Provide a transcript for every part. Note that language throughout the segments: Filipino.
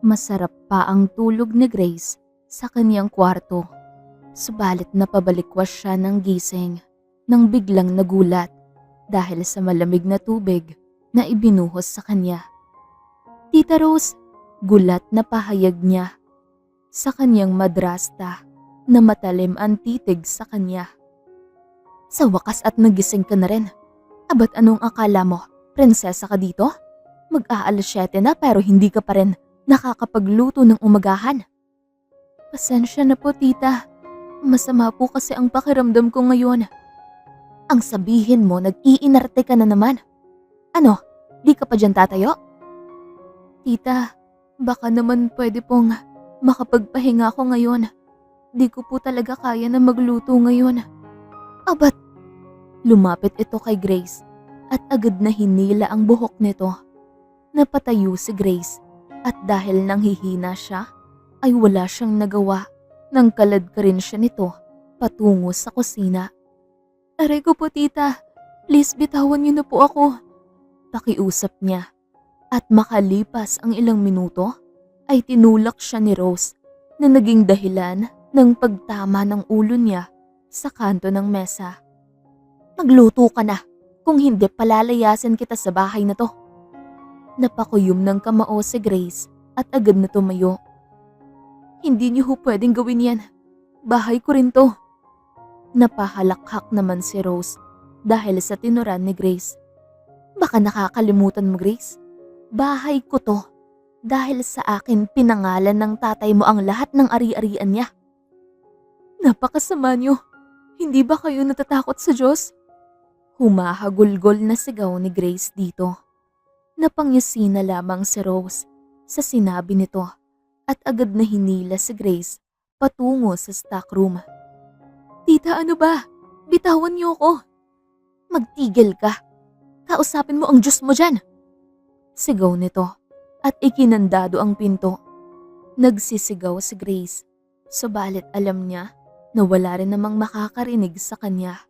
Masarap pa ang tulog ni Grace sa kanyang kwarto. Subalit napabalikwas siya ng gising nang biglang nagulat dahil sa malamig na tubig na ibinuhos sa kanya. Tita Rose, gulat na pahayag niya sa kanyang madrasta na matalim ang titig sa kanya. Sa wakas at nagising ka na rin. Abat anong akala mo? Prinsesa ka dito? Mag-aalas 7 na pero hindi ka pa rin nakakapagluto ng umagahan. Pasensya na po tita. Masama po kasi ang pakiramdam ko ngayon. Ang sabihin mo nag-iinarte ka na naman. Ano, di ka pa dyan tatayo? Tita, baka naman pwede pong makapagpahinga ako ngayon. Di ko po talaga kaya na magluto ngayon. Abat, lumapit ito kay Grace at agad na hinila ang buhok nito. Napatayo si Grace at dahil nanghihina siya ay wala siyang nagawa nang kalad ka rin siya nito patungo sa kusina. Aray ko po tita, please bitawan niyo na po ako. Pakiusap niya at makalipas ang ilang minuto ay tinulak siya ni Rose na naging dahilan ng pagtama ng ulo niya sa kanto ng mesa. Magluto ka na, kung hindi palalayasin kita sa bahay na to. Napakuyom ng kamao si Grace at agad na tumayo. Hindi niyo ho pwedeng gawin yan. Bahay ko rin to. Napahalakhak naman si Rose dahil sa tinuran ni Grace. Baka nakakalimutan mo, Grace. Bahay ko to. Dahil sa akin pinangalan ng tatay mo ang lahat ng ari-arian niya. Napakasama niyo. Hindi ba kayo natatakot sa Diyos? Humahagulgol na sigaw ni Grace dito. Napangyasi na lamang si Rose sa sinabi nito at agad na hinila si Grace patungo sa stockroom. Tita, ano ba? Bitawan niyo ako. Magtigil ka. Kausapin mo ang Diyos mo dyan. Sigaw nito at ikinandado ang pinto. Nagsisigaw si Grace, subalit alam niya na wala rin namang makakarinig sa kanya.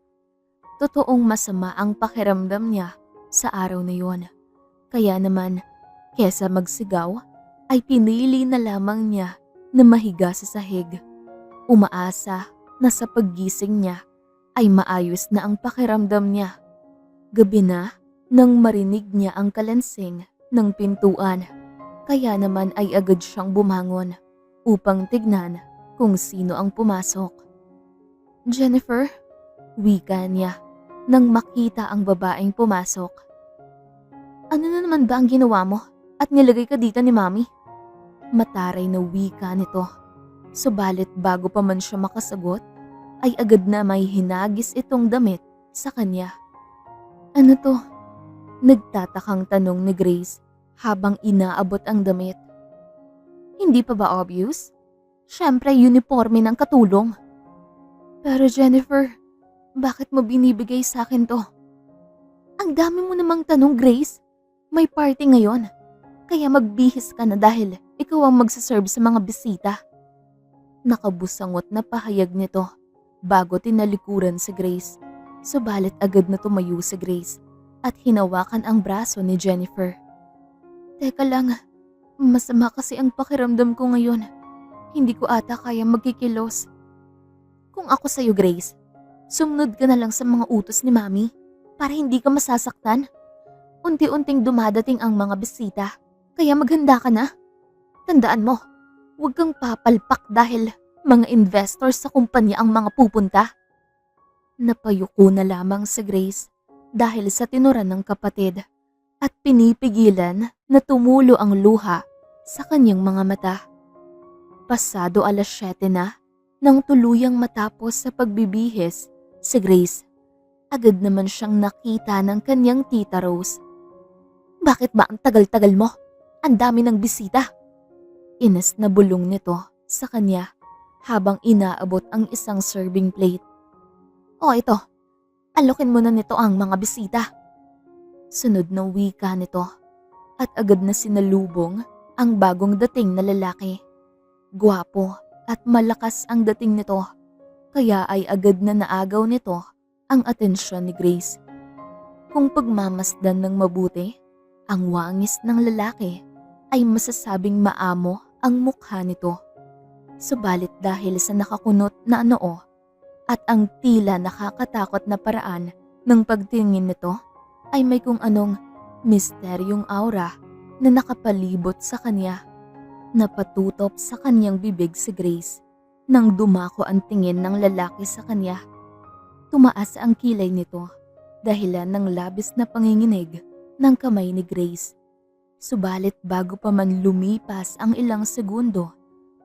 Totoong masama ang pakiramdam niya sa araw na yon. Kaya naman, kesa magsigaw, ay pinili na lamang niya na mahiga sa sahig. Umaasa na sa paggising niya ay maayos na ang pakiramdam niya. Gabi na nang marinig niya ang kalansing ng pintuan. Kaya naman ay agad siyang bumangon upang tignan kung sino ang pumasok. Jennifer, wika niya nang makita ang babaeng pumasok. Ano na naman ba ang ginawa mo at nilagay ka dito ni Mami? Mataray na wika nito. Subalit bago pa man siya makasagot, ay agad na may hinagis itong damit sa kanya. Ano to? Nagtatakang tanong ni Grace habang inaabot ang damit. Hindi pa ba obvious? Siyempre uniforme ng katulong. Pero Jennifer, bakit mo binibigay sa akin to? Ang dami mo namang tanong, Grace. May party ngayon, kaya magbihis ka na dahil ikaw ang magsaserve sa mga bisita. Nakabusangot na pahayag nito bago tinalikuran si Grace. Subalit agad na tumayo si Grace at hinawakan ang braso ni Jennifer. Teka lang, masama kasi ang pakiramdam ko ngayon. Hindi ko ata kaya magkikilos. Kung ako sa'yo, Grace, sumunod ka na lang sa mga utos ni Mami para hindi ka masasaktan. Unti-unting dumadating ang mga bisita, kaya maghanda ka na. Tandaan mo, huwag kang papalpak dahil mga investors sa kumpanya ang mga pupunta. Napayuko na lamang si Grace dahil sa tinuran ng kapatid at pinipigilan na tumulo ang luha sa kanyang mga mata. Pasado 7:00 na nang tuluyang matapos sa pagbibihis si Grace. Agad naman siyang nakita ng kanyang tita Rose. Bakit ba ang tagal-tagal mo? Ang dami ng bisita. Ines na bulong nito sa kanya habang inaabot ang isang serving plate. O ito, alokin mo na nito ang mga bisita. Sunod na wika nito at agad na sinalubong ang bagong dating na lalaki. Gwapo at malakas ang dating nito, kaya ay agad na naagaw nito ang atensyon ni Grace. Kung pagmamasdan ng mabuti, ang wangis ng lalaki ay masasabing maamo ang mukha nito. Subalit dahil sa nakakunot na noo at ang tila nakakatakot na paraan ng pagtingin nito ay may kung anong misteryong aura na nakapalibot sa kanya. Napatutop sa kanyang bibig si Grace nang dumako ang tingin ng lalaki sa kanya. Tumaas ang kilay nito dahilan ng labis na panginginig ng kamay ni Grace. Subalit bago pa man lumipas ang ilang segundo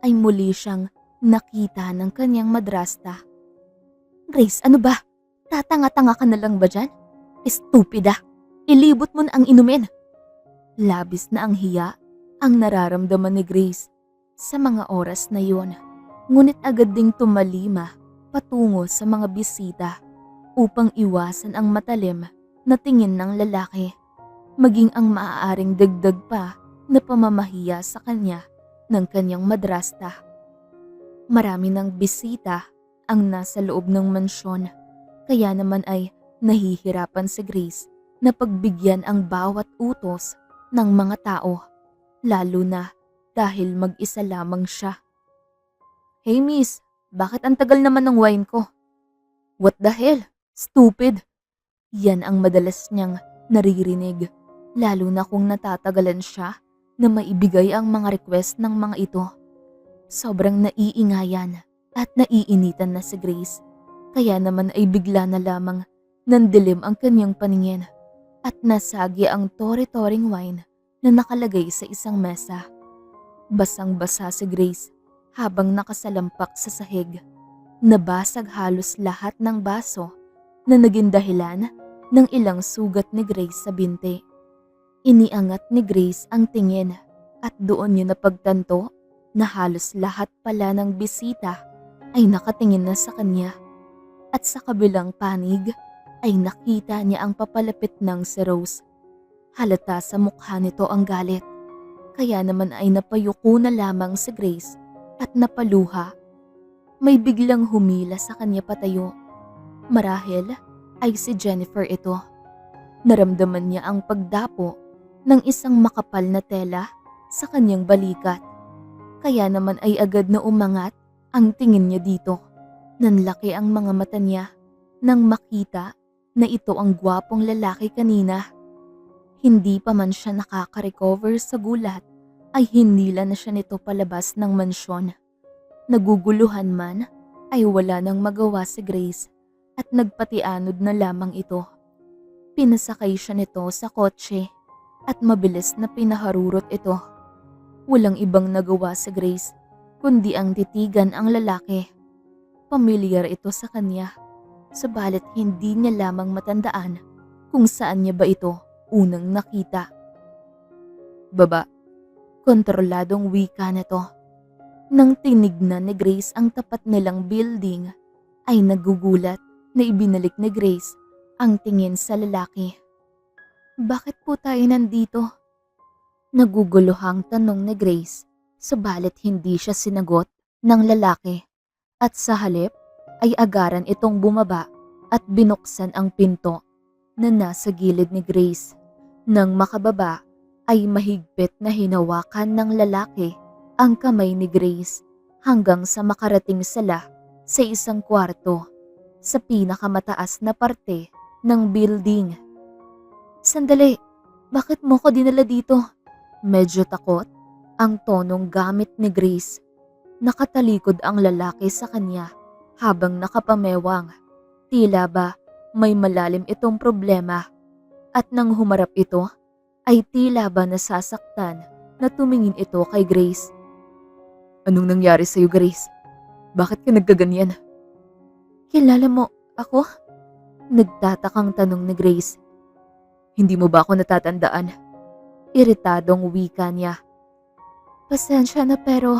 ay muli siyang nakita ng kanyang madrasta. Grace, ano ba? Tatanga-tanga ka na lang ba dyan? Estupida! Ilibot mo na ang inumin! Labis na ang hiya ang nararamdaman ni Grace sa mga oras na yon. Ngunit agad ding tumalima patungo sa mga bisita upang iwasan ang matalim na tingin ng lalaki, maging ang maaaring dagdag pa na pamamahiya sa kanya ng kanyang madrasta. Marami ng bisita ang nasa loob ng mansyon, kaya naman ay nahihirapan si Grace na pagbigyan ang bawat utos ng mga tao, lalo na dahil mag-isa lamang siya. Hey miss, bakit ang tagal naman ng wine ko? What the hell? Stupid! Yan ang madalas niyang naririnig, lalo na kung natatagalan siya na maibigay ang mga request ng mga ito. Sobrang naiingayan at naiinitan na si Grace, kaya naman ay bigla na lamang nandilim ang kanyang paningin at nasagi ang tore-toring wine na nakalagay sa isang mesa. Basang-basa si Grace habang nakasalampak sa sahig. Nabasag halos lahat ng baso na naging dahilan ng ilang sugat ni Grace sa binti. Iniangat ni Grace ang tingin at doon niya napagtanto na halos lahat pala ng bisita ay nakatingin na sa kanya. At sa kabilang panig ay nakita niya ang papalapit ng si Rose. Halata sa mukha nito ang galit, kaya naman ay napayuko na lamang si Grace at napaluha. May biglang humila sa kanya patayo. Marahil ay si Jennifer ito. Naramdaman niya ang pagdapo ng isang makapal na tela sa kanyang balikat. Kaya naman ay agad na umangat ang tingin niya dito. Nanlaki ang mga mata niya nang makita na ito ang gwapong lalaki kanina. Hindi pa man siya nakaka-recover sa gulat ay hinila na siya nito palabas ng mansyon. Naguguluhan man ay wala nang magawa si Grace at nagpatianod na lamang ito. Pinasakay siya nito sa kotse at mabilis na pinaharurot ito. Walang ibang nagawa si Grace kundi ang titigan ang lalaki. Pamilyar ito sa kanya, subalit hindi niya lamang matandaan kung saan niya ba ito unang nakita. Baba, kontroladong wika nito. Nang tinignan ni Grace ang tapat nilang building, ay nagugulat na ibinalik ni Grace ang tingin sa lalaki. Bakit po tayo nandito? Naguguluhang tanong ni Grace, subalit hindi siya sinagot ng lalaki. At sa halip ay agaran itong bumaba at binuksan ang pinto na nasa gilid ni Grace. Nang makababa ay mahigpit na hinawakan ng lalaki ang kamay ni Grace hanggang sa makarating sila sa isang kwarto sa pinakamataas na parte ng building. Sandali, bakit mo ko dinala dito? Medyo takot ang tonong gamit ni Grace. Nakatalikod ang lalaki sa kanya habang nakapamewang. Tila ba may malalim itong problema at nang humarap ito ay tila ba nasasaktan na tumingin ito kay Grace. Anong nangyari sa'yo, Grace? Bakit ka nagkaganyan? Kilala mo ako? Nagtatakang tanong ni Grace. Hindi mo ba ako natatandaan? Iritadong wika niya. Pasensya na pero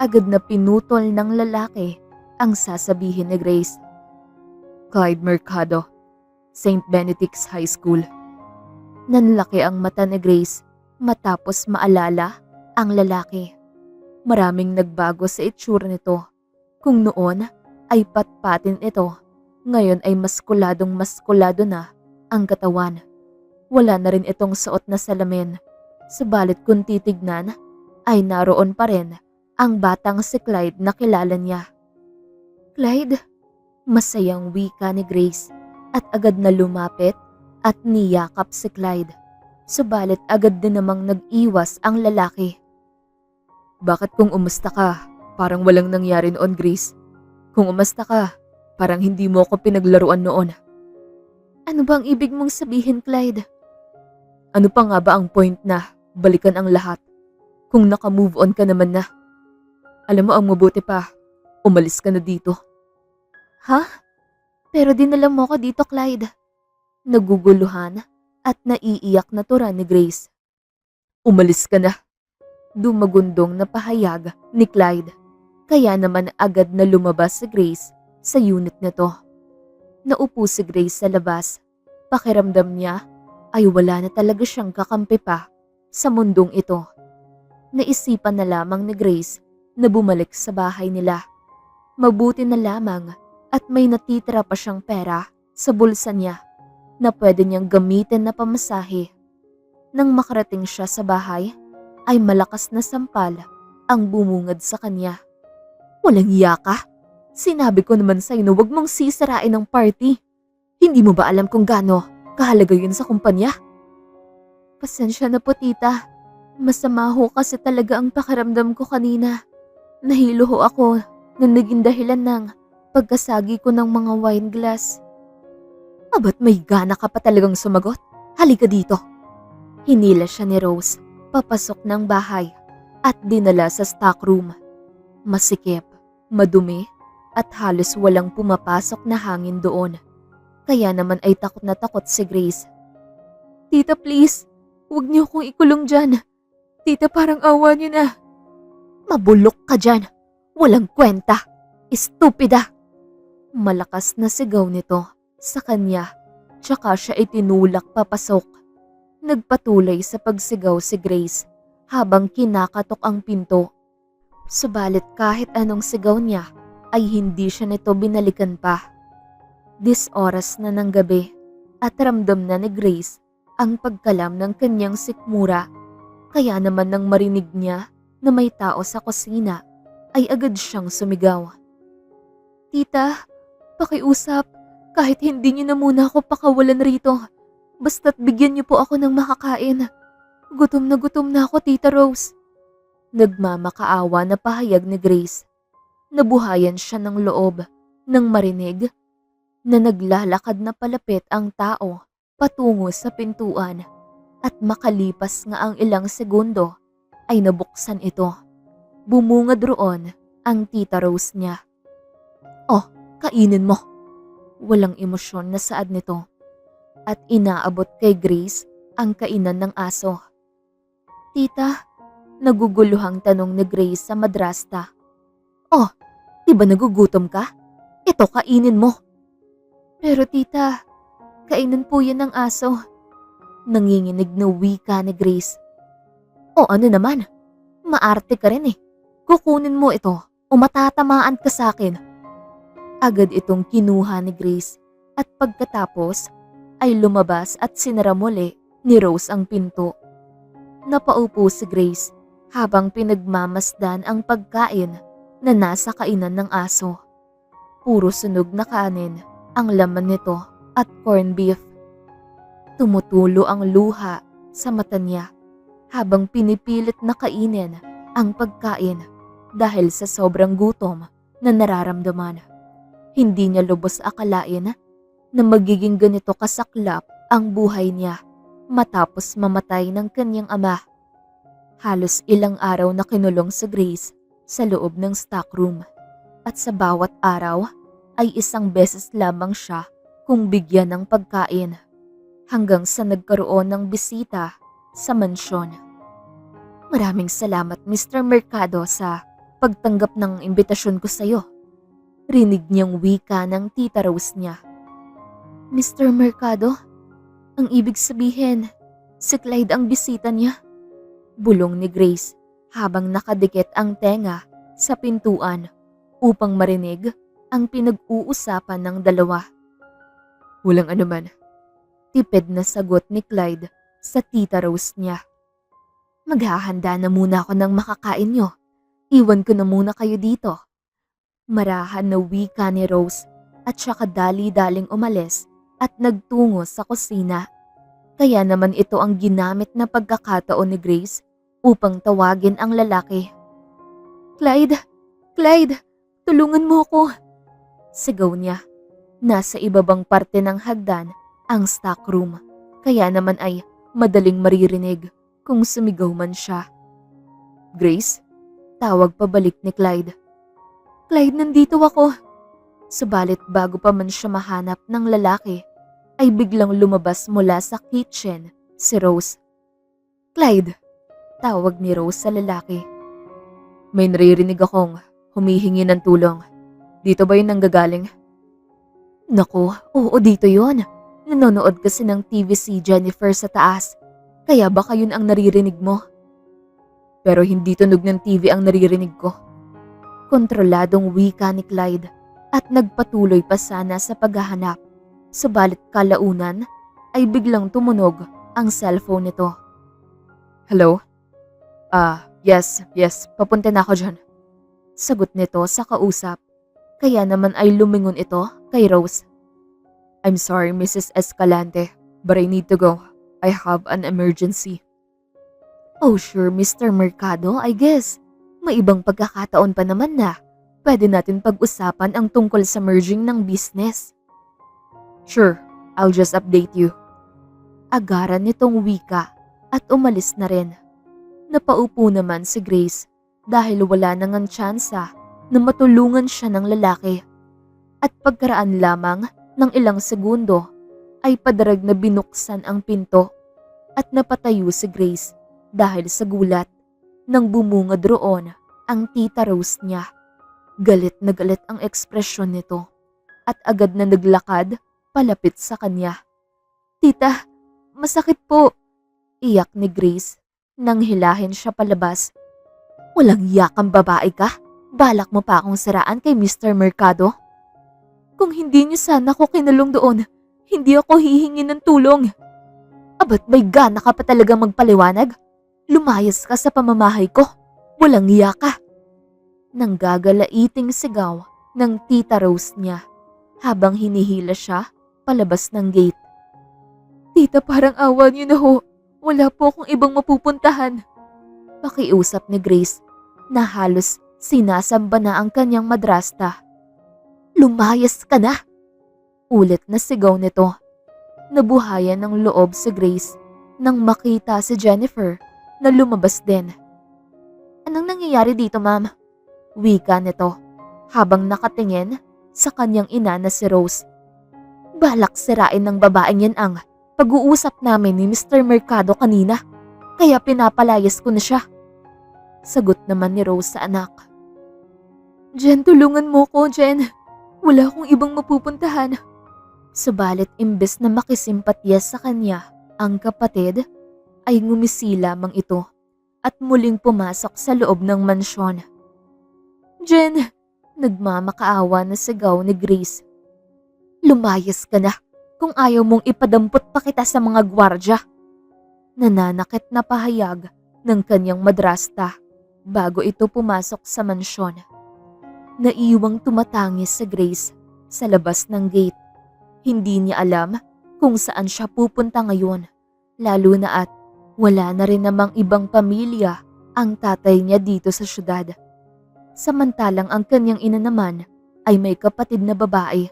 agad na pinutol ng lalaki ang sasabihin ni Grace. Clyde Mercado, St. Benedict's High School. Nanlaki ang mata ni Grace matapos maalala ang lalaki. Maraming nagbago sa itsura nito. Kung noon ay patpatin ito, ngayon ay maskuladong maskulado na ang katawan. Wala na rin itong suot na salamin. Subalit kung titignan, ay naroon pa rin ang batang si Clyde na kilala niya. "Clyde," masayang wika ni Grace at agad na lumapit at niyakap si Clyde. Subalit agad din namang nag-iwas ang lalaki. "Bakit kung umusta ka, parang walang nangyari noon, Grace? Kung umusta ka, parang hindi mo ako pinaglaruan noon." "Ano bang ibig mong sabihin, Clyde?" "Ano pa nga ba ang point na balikan ang lahat kung naka-move on ka naman na? Alam mo ang mabuti pa, umalis ka na dito." "Ha? Pero dinala mo ko dito, Clyde." Naguguluhan at naiiyak na tura ni Grace. "Umalis ka na." Dumagundong na pahayag ni Clyde. Kaya naman agad na lumabas si Grace sa unit nito. Naupo si Grace sa labas. Pakiramdam niya ay wala na talaga siyang kakampi pa sa mundong ito. Naisipan na lamang ni Grace na bumalik sa bahay nila. Mabuti na lamang at may natitira pa siyang pera sa bulsa niya na pwede niyang gamitin na pamasahe. Nang makarating siya sa bahay, ay malakas na sampal ang bumungad sa kanya. "Walang iya ka? Sinabi ko naman sa'yo na huwag mong sisirain ang party. Hindi mo ba alam kung gaano kahalaga yun sa kumpanya?" "Pasensya na po, tita. Masama ho kasi talaga ang pakiramdam ko kanina. Nahilo ho ako na naging dahilan ng pagkasagi ko ng mga wine glass." "Aba't may gana ka pa talagang sumagot? Halika dito." Hinila siya ni Rose papasok ng bahay at dinala sa stockroom. Masikip, madumi at halos walang pumapasok na hangin doon. Kaya naman ay takot na takot si Grace. "Tita, please, huwag niyo akong ikulong dyan. Tita, parang awa niyo na." "Mabulok ka dyan. Walang kwenta. Estupida." Malakas na sigaw nito sa kanya, tsaka siya itinulak papasok. Nagpatuloy sa pagsigaw si Grace habang kinakatok ang pinto. Subalit kahit anong sigaw niya ay hindi siya nito binalikan pa. Oras na ng gabi at ramdam na ni Grace ang pagkalam ng kanyang sikmura. Kaya naman nang marinig niya na may tao sa kusina ay agad siyang sumigaw. "Tita, pakiusap, kahit hindi niyo na muna ako pakawalan rito. Basta't bigyan niyo po ako ng makakain. Gutom na ako, Tita Rose." Nagmamakaawa na pahayag ni Grace. Nabuhayan siya ng loob nang marinig na naglalakad na palapit ang tao patungo sa pintuan at makalipas nga ang ilang segundo ay nabuksan ito. Bumungad roon ang Tita Rose niya. "Oh, kainin mo." Walang emosyon na saad nito at inaabot kay Grace ang kainan ng aso. "Tita," naguguluhang tanong ni Grace sa madrasta. "Oh, di ba nagugutom ka? Ito, kainin mo." "Pero tita, kainan po yan ng aso." Nanginginig na wika ni Grace. "O ano naman, maarte ka rin eh. Kukunin mo ito o matatamaan ka sa akin." Agad itong kinuha ni Grace at pagkatapos ay lumabas at sinara muli ni Rose ang pinto. Napaupo si Grace habang pinagmamasdan ang pagkain na nasa kainan ng aso. Puro sunog na kanin ang laman nito at corned beef. Tumutulo ang luha sa mata niya habang pinipilit na kainin ang pagkain dahil sa sobrang gutom na nararamdaman. Hindi niya lubos akalain na magiging ganito kasaklap ang buhay niya matapos mamatay ng kanyang ama. Halos ilang araw na kinulong si Grace sa loob ng stockroom at sa bawat araw ay isang beses lamang siya kung bigyan ng pagkain hanggang sa nagkaroon ng bisita sa mansyon. "Maraming salamat, Mr. Mercado, sa pagtanggap ng imbitasyon ko sa iyo." Rinig niyang wika ng Tita Rose niya. "Mr. Mercado? Ang ibig sabihin, si Clyde ang bisita niya?" Bulong ni Grace habang nakadikit ang tenga sa pintuan upang marinig ang pinag-uusapan ng dalawa. "Walang anuman." Tipid na sagot ni Clyde sa Tita Rose niya. Maghahanda na muna ako ng makakain nyo. Iwan ko na muna kayo dito. Marahan na wika ni Rose at saka dali-daling umalis at nagtungo sa kusina. Kaya naman ito ang ginamit na pagkakataon ni Grace upang tawagin ang lalaki. Clyde! Clyde! Tulungan mo ako! Sigaw niya. Nasa ibabang parte ng hagdan ang stockroom. Kaya naman ay madaling maririnig kung sumigaw man siya. Grace? Tawag pabalik ni Clyde. Clyde, nandito ako. Subalit bago pa man siya mahanap ng lalaki, ay biglang lumabas mula sa kitchen si Rose. Clyde, tawag ni Rose sa lalaki. May naririnig akong humihingi ng tulong. Dito ba yun nanggagaling? Naku, oo dito yun. Nanonood kasi ng TV si Jennifer sa taas. Kaya baka yun ang naririnig mo. Pero hindi tunog ng TV ang naririnig ko. Kontroladong wika ni Clyde at nagpatuloy pa sana sa paghahanap. Subalit kalaunan ay biglang tumunog ang cellphone nito. Hello? Yes, papunta na ako dyan. Sagot nito sa kausap. Kaya naman ay lumingon ito kay Rose. I'm sorry, Mrs. Escalante, but I need to go. I have an emergency. Oh sure, Mr. Mercado, I guess. May ibang pagkakataon pa naman na pwede natin pag-usapan ang tungkol sa merging ng business. Sure, I'll just update you. Agaran nitong wika at umalis na rin. Napaupo naman si Grace dahil wala nang ang tsansa na matulungan siya ng lalaki. At pagkaraan lamang ng ilang segundo ay padarag na binuksan ang pinto at napatayo si Grace dahil sa gulat nang bumungad roon ang tita Rose niya. Galit na galit ang ekspresyon nito at agad na naglakad palapit sa kanya. Tita, masakit po. Iyak ni Grace nang hilahin siya palabas. Walang yakang babae ka? Balak mo pa akong siraan kay Mr. Mercado? Kung hindi niyo sana ako kinulong doon, hindi ako hihingi ng tulong. Abat may gana ka pa talaga magpaliwanag? Lumayas ka sa pamamahay ko. Walang iya ka. Nanggagalaiting sigaw ng tita Rose niya habang hinihila siya palabas ng gate. Tita, parang awa niyo na ho. Wala po akong ibang mapupuntahan. Pakiusap ni Grace na halos sinasamba na ang kanyang madrasta. Lumayas ka na! Ulit na sigaw nito. Nabuhayan ng loob si Grace nang makita si Jennifer na lumabas din. Anong nangyayari dito, ma'am? Wika nito habang nakatingin sa kanyang ina na si Rose. Balak sirain ng babaeng yan ang pag-uusap namin ni Mr. Mercado kanina, kaya pinapalayas ko na siya. Sagot naman ni Rose sa anak. Jen, tulungan mo ko, Jen. Wala akong ibang mapupuntahan. Subalit imbes na makisimpatya sa kanya, ang kapatid ay ngumisi lamang ito at muling pumasok sa loob ng mansyon. Jen, nagmamakaawa na sigaw ni Grace. Lumayas ka na kung ayaw mong ipadampot pa kita sa mga gwardya. Nananakit na pahayag ng kanyang madrasta bago ito pumasok sa mansyon. Naiwang tumatangis si Grace sa labas ng gate. Hindi niya alam kung saan siya pupunta ngayon, lalo na at wala na rin namang ibang pamilya ang tatay niya dito sa syudad. Samantalang ang kanyang ina naman ay may kapatid na babae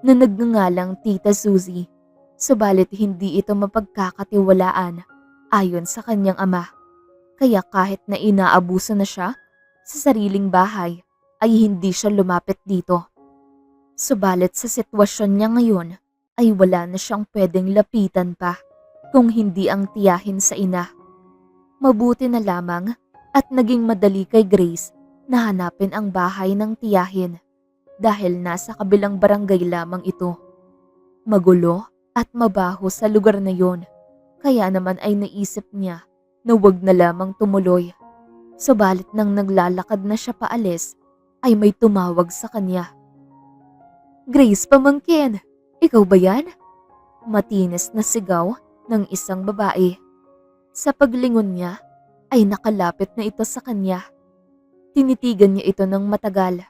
na nagngangalang Tita Suzy, subalit hindi ito mapagkakatiwalaan ayon sa kanyang ama. Kaya kahit na inaabuso na siya sa sariling bahay, ay hindi siya lumapit dito. Subalit sa sitwasyon niya ngayon ay wala na siyang pwedeng lapitan pa kung hindi ang tiyahin sa ina. Mabuti na lamang at naging madali kay Grace na hanapin ang bahay ng tiyahin dahil nasa kabilang barangay lamang ito. Magulo at mabaho sa lugar na yon, kaya naman ay naisip niya na wag na lamang tumuloy. Subalit nang naglalakad na siya paalis, ay may tumawag sa kanya. Grace, pamangkin, ikaw ba yan? Matinis na sigaw ng isang babae. Sa paglingon niya, ay nakalapit na ito sa kanya. Tinitigan niya ito ng matagal.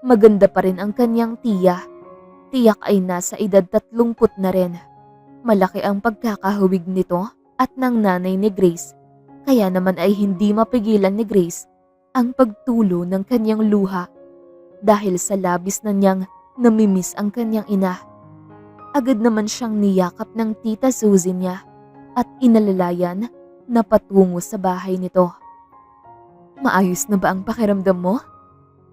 Maganda pa rin ang kanyang tiya. Tiyak ay nasa edad 30 na rin. Malaki ang pagkakahawig nito at ng nanay ni Grace. Kaya naman ay hindi mapigilan ni Grace ang pagtulo ng kanyang luha dahil sa labis na niyang namimiss ang kanyang ina. Agad naman siyang niyakap ng tita Susie niya at inalalayan na patungo sa bahay nito. "Maayos na ba ang pakiramdam mo?"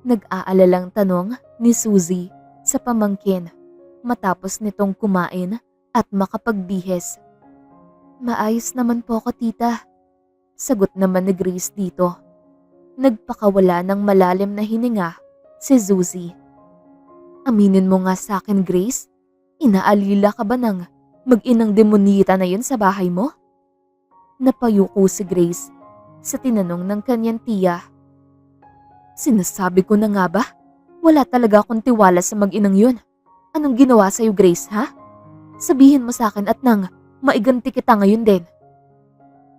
Nag-aalalang tanong ni Susie sa pamangkin matapos nitong kumain at makapagbihis. "Maayos naman po ako, tita." Sagot naman ni Grace dito. Nagpakawala ng malalim na hininga si Susie. "Aminin mo nga sa akin, Grace, inaalila ka ba ng mag-inang demonita na yun sa bahay mo?" Napayuko si Grace sa tinanong ng kanyang tiya. "Sinasabi ko na nga ba? Wala talaga akong tiwala sa mag-inang yun. Anong ginawa sa'yo, Grace, ha? Sabihin mo sa akin at nang maiganti kita ngayon din."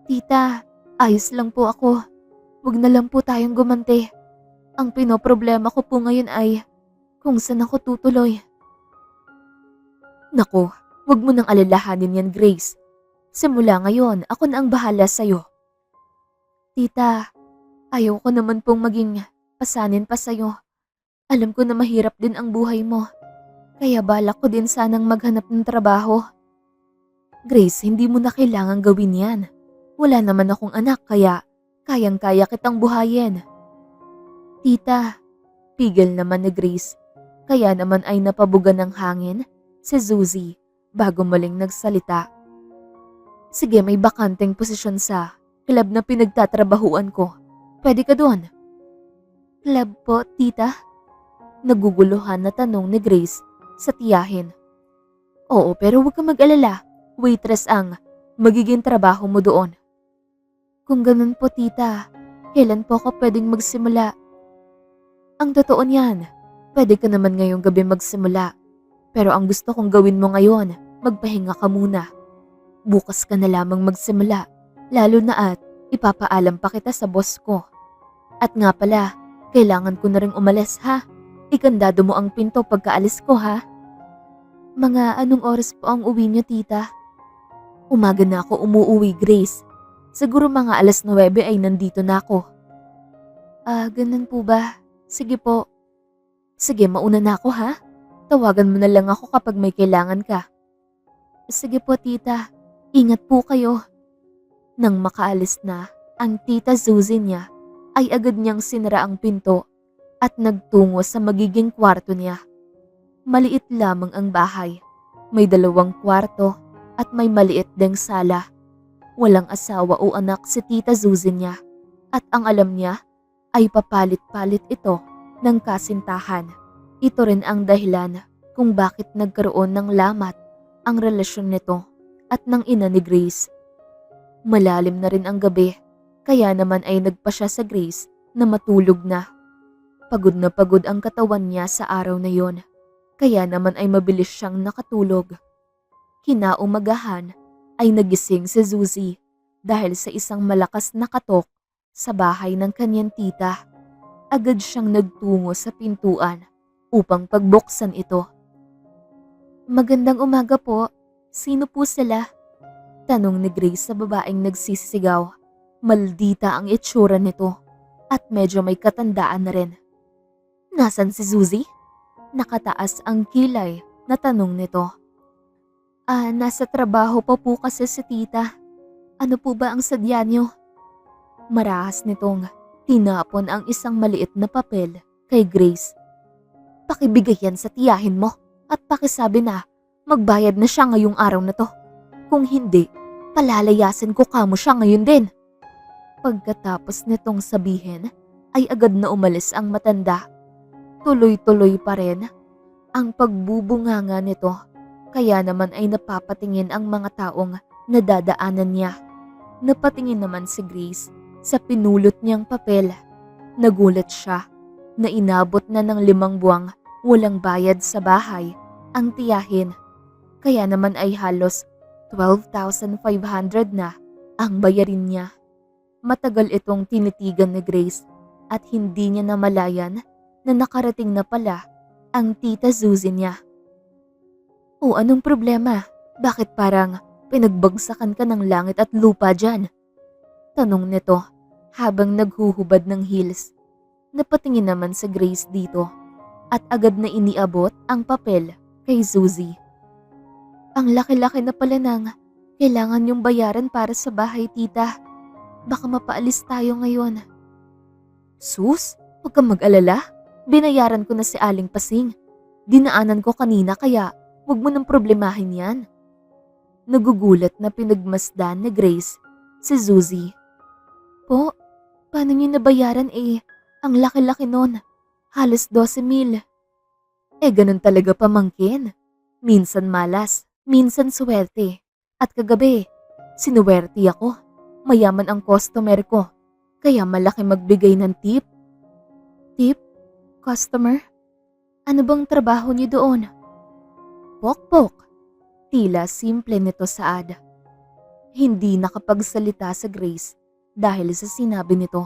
"Tita, ayos lang po ako. Huwag na lang po tayong gumanti. Ang pinoproblema ko po ngayon ay kung saan ako tutuloy." "Naku, huwag mo nang alalahanin yan, Grace. Simula ngayon, ako na ang bahala sa'yo." "Tita, ayaw ko naman pong maging pasanin pa sa'yo. Alam ko na mahirap din ang buhay mo. Kaya balak ko din sanang maghanap ng trabaho." "Grace, hindi mo na kailangang gawin yan. Wala naman akong anak kaya kayang-kaya kitang buhayin." "Tita," pigil naman ni Grace. Kaya naman ay napabuga ng hangin si Susie bago muling nagsalita. "Sige, may bakanteng posisyon sa club na pinagtatrabahuan ko. Pwede ka doon." "Club po, tita?" Naguguluhan na tanong ni Grace sa tiyahin. "Oo, pero huwag kang mag-alala. Waitress ang magiging trabaho mo doon." "Kung ganun po, tita, kailan po ako pwedeng magsimula?" "Ang totoo niyan, pwede ka naman ngayong gabi magsimula. Pero ang gusto kong gawin mo ngayon, magpahinga ka muna. Bukas ka na lamang magsimula, lalo na at ipapaalam pa kita sa boss ko. At nga pala, kailangan ko na ring umalis, ha? Ikandado mo ang pinto pagkaalis ko, ha?" "Mga anong oras po ang uwi niyo, tita?" "Umaga na ako umuuwi, Grace. Siguro mga 9:00 ay nandito na ako." Ganun po ba? Sige po." "Sige, mauna na ako, ha? Tawagan mo na lang ako kapag may kailangan ka." "Sige po, tita. Ingat po kayo." Nang makaalis na ang tita Susie niya, ay agad niyang sinara ang pinto at nagtungo sa magiging kwarto niya. Maliit lamang ang bahay. May 2 kwarto at may maliit ding sala. Walang asawa o anak si tita Susie niya at ang alam niya ay papalit-palit ito ng kasintahan. Ito rin ang dahilan kung bakit nagkaroon ng lamat ang relasyon nito at ng ina ni Grace. Malalim na rin ang gabi, kaya naman ay nagpa siya sa Grace na matulog na. Pagod na pagod ang katawan niya sa araw na yon, kaya naman ay mabilis siyang nakatulog. Kinaumagahan ay nagising si Susie dahil sa isang malakas na katok sa bahay ng kanyang tita. Agad siyang nagtungo sa pintuan upang pagbuksan ito. "Magandang umaga po. Sino po sila?" Tanong ni Grace sa babaeng nagsisigaw. Maldita ang itsura nito at medyo may katandaan na rin. "Nasaan si Susie?" Nakataas ang kilay na tanong nito. Nasa trabaho pa po kasi si tita. Ano po ba ang sadya niyo?" Marahas nitong tinapon ang isang maliit na papel kay Grace. "Pakibigay yan sa tiyahin mo at pakisabi na magbayad na siya ngayong araw na to. Kung hindi, palalayasin ko kamo siya ngayon din." Pagkatapos nitong sabihin, ay agad na umalis ang matanda. Tuloy-tuloy pa rin ang pagbubunganga nito, kaya naman ay napapatingin ang mga taong nadadaanan niya. Napatingin naman si Grace sa pinulot niyang papel. Nagulat siya na inabot na ng 5 buwang walang bayad sa bahay ang tiyahin. Kaya naman ay halos 12,500 na ang bayarin niya. Matagal itong tinitigan ni Grace at hindi niya namalayan na nakarating na pala ang tita Suzy niya. O anong problema? Bakit parang pinagbagsakan ka ng langit at lupa dyan? Tanong nito habang naghuhubad ng heels. Napatingin naman sa Grace dito at agad na iniabot ang papel kay Suzy. Ang laki-laki na pala ng kailangan yung bayaran para sa bahay, tita. Baka mapaalis tayo ngayon. Sus, huwag kang mag-alala. Binayaran ko na si Aling Pasing. Dinaanan ko kanina kaya huwag mo nang problemahin yan. Nagugulat na pinagmasdan ni Grace si Suzy. Po, paano niyo nabayaran ang laki-laki nun. Halos 12,000. Ganun talaga pamangkin. Minsan malas, minsan swerte. At kagabi, sinuwerte ako. Mayaman ang customer ko, kaya malaki magbigay ng tip. Tip? Customer? Ano bang trabaho niyo doon? Pokpok. Tila simple nito sa Ada. Hindi nakapagsalita sa Grace dahil sa sinabi nito.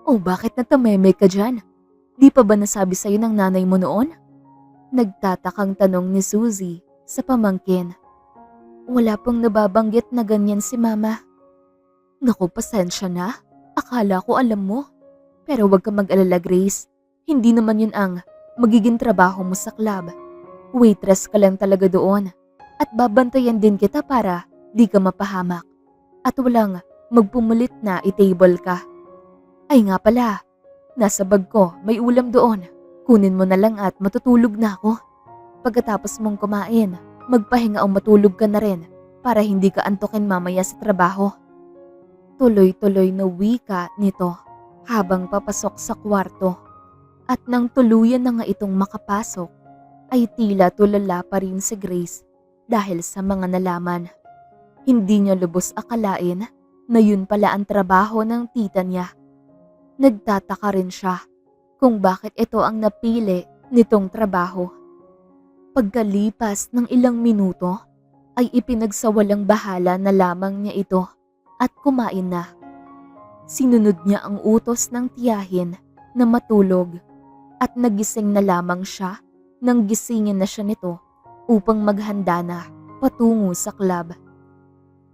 Oh, bakit natameme ka dyan? Di pa ba nasabi sa'yo ng nanay mo noon? Nagtatakang tanong ni Suzy sa pamangkin. Wala pong nababanggit na ganyan si mama. Naku, pasensya na. Akala ko alam mo. Pero wag ka mag-alala, Grace. Hindi naman yun ang magiging trabaho mo sa club. Waitress ka lang talaga doon. At babantayan din kita para di ka mapahamak. At walang magpumulit na i-table ka. Ay nga pala, nasa bag ko may ulam doon. Kunin mo na lang at matutulog na ako. Pagkatapos mong kumain, magpahinga o matulog ka na rin para hindi ka antukin mamaya sa trabaho. Tuloy-tuloy na wika nito habang papasok sa kwarto. At nang tuluyan na nga itong makapasok, ay tila tulala pa rin si Grace dahil sa mga nalaman. Hindi niya lubos akalain na yun pala ang trabaho ng tita niya. Nagtataka rin siya kung bakit ito ang napili nitong trabaho. Pagkalipas ng ilang minuto, ay ipinagsawalang bahala na lamang niya ito at kumain na. Sinunod niya ang utos ng tiyahin na matulog at nagising na lamang siya nang gisingin na siya nito upang maghanda na patungo sa club.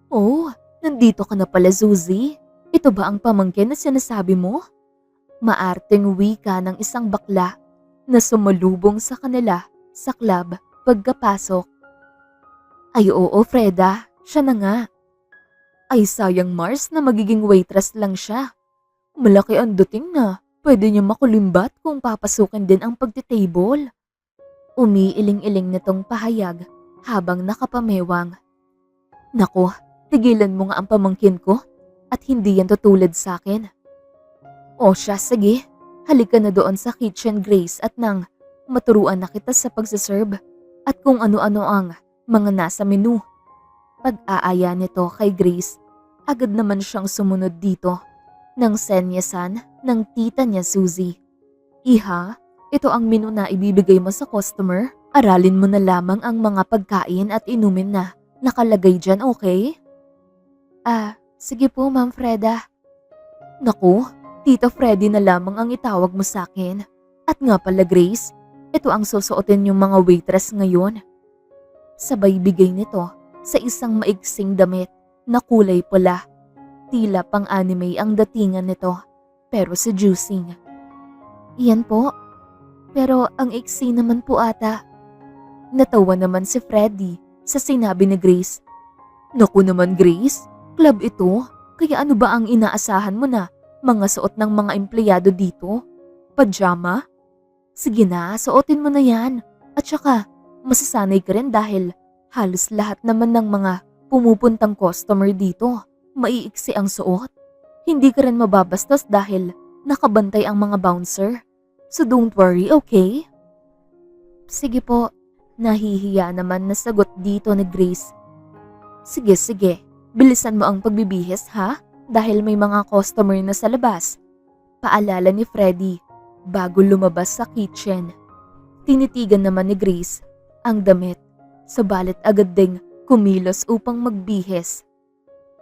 Oh, nandito ka na pala, Suzy. Ito ba ang pamangkin na sinasabi mo? Maarteng wika ng isang bakla na sumalubong sa kanila sa club pagkapasok. Ay oo, Freda, siya na nga. Ay sayang Mars na magiging waitress lang siya. Malaki ang dating na pwede niya makulimbat kung papasukin din ang pagtitable. Umiiling-iling nitong pahayag habang nakapamewang. Naku, tigilan mo nga ang pamangkin ko at hindi yan tutulad sa akin. O siya, sige. Halika na doon sa kitchen, Grace, at nang maturuan na kita sa pagsaserve at kung ano-ano ang mga nasa menu. Pag-aaya nito kay Grace, agad naman siyang sumunod dito nang senyasan ng tita niya Suzy. Iha, ito ang menu na ibibigay mo sa customer. Aralin mo na lamang ang mga pagkain at inumin na nakalagay dyan, okay? Sige po, Ma'am Freda. Naku, Tito Freddy na lamang ang itawag mo sa akin. At nga pala, Grace, ito ang susuotin yung mga waitress ngayon. Sabay bigay nito sa isang maiksing damit na kulay pula. Tila pang-anime ang datingan nito, pero seducing. Iyan po. Pero ang iksi naman po ata. Natawa naman si Freddy sa sinabi ni Grace. Naku naman, Grace, club ito. Kaya ano ba ang inaasahan mo na mga suot ng mga empleyado dito? Pajama? Sige na, suotin mo na yan. At saka, masasanay ka rin dahil halos lahat naman ng mga pumupuntang customer dito, maiiksi ang suot. Hindi ka rin mababastos dahil nakabantay ang mga bouncer. So don't worry, okay? Sige po, nahihiya naman na sagot dito ni Grace. Sige, bilisan mo ang pagbibihis ha? Dahil may mga customer na sa labas. Paalala ni Freddy bago lumabas sa kitchen. Tinitigan naman ni Grace ang damit, subalit agad ding kumilos upang magbihis.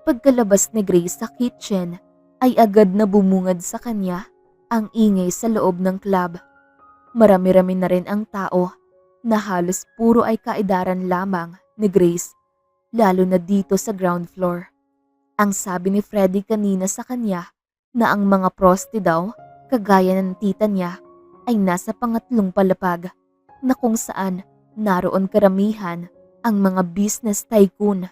Pagkalabas ni Grace sa kitchen ay agad na bumungad sa kanya ang ingay sa loob ng club. Marami-rami na rin ang tao na halos puro ay kaedaran lamang ni Grace, lalo na dito sa ground floor. Ang sabi ni Freddy kanina sa kanya na ang mga prosti daw, kagaya ng tita niya, ay nasa pangatlong palapag na kung saan naroon karamihan ang mga business tycoon.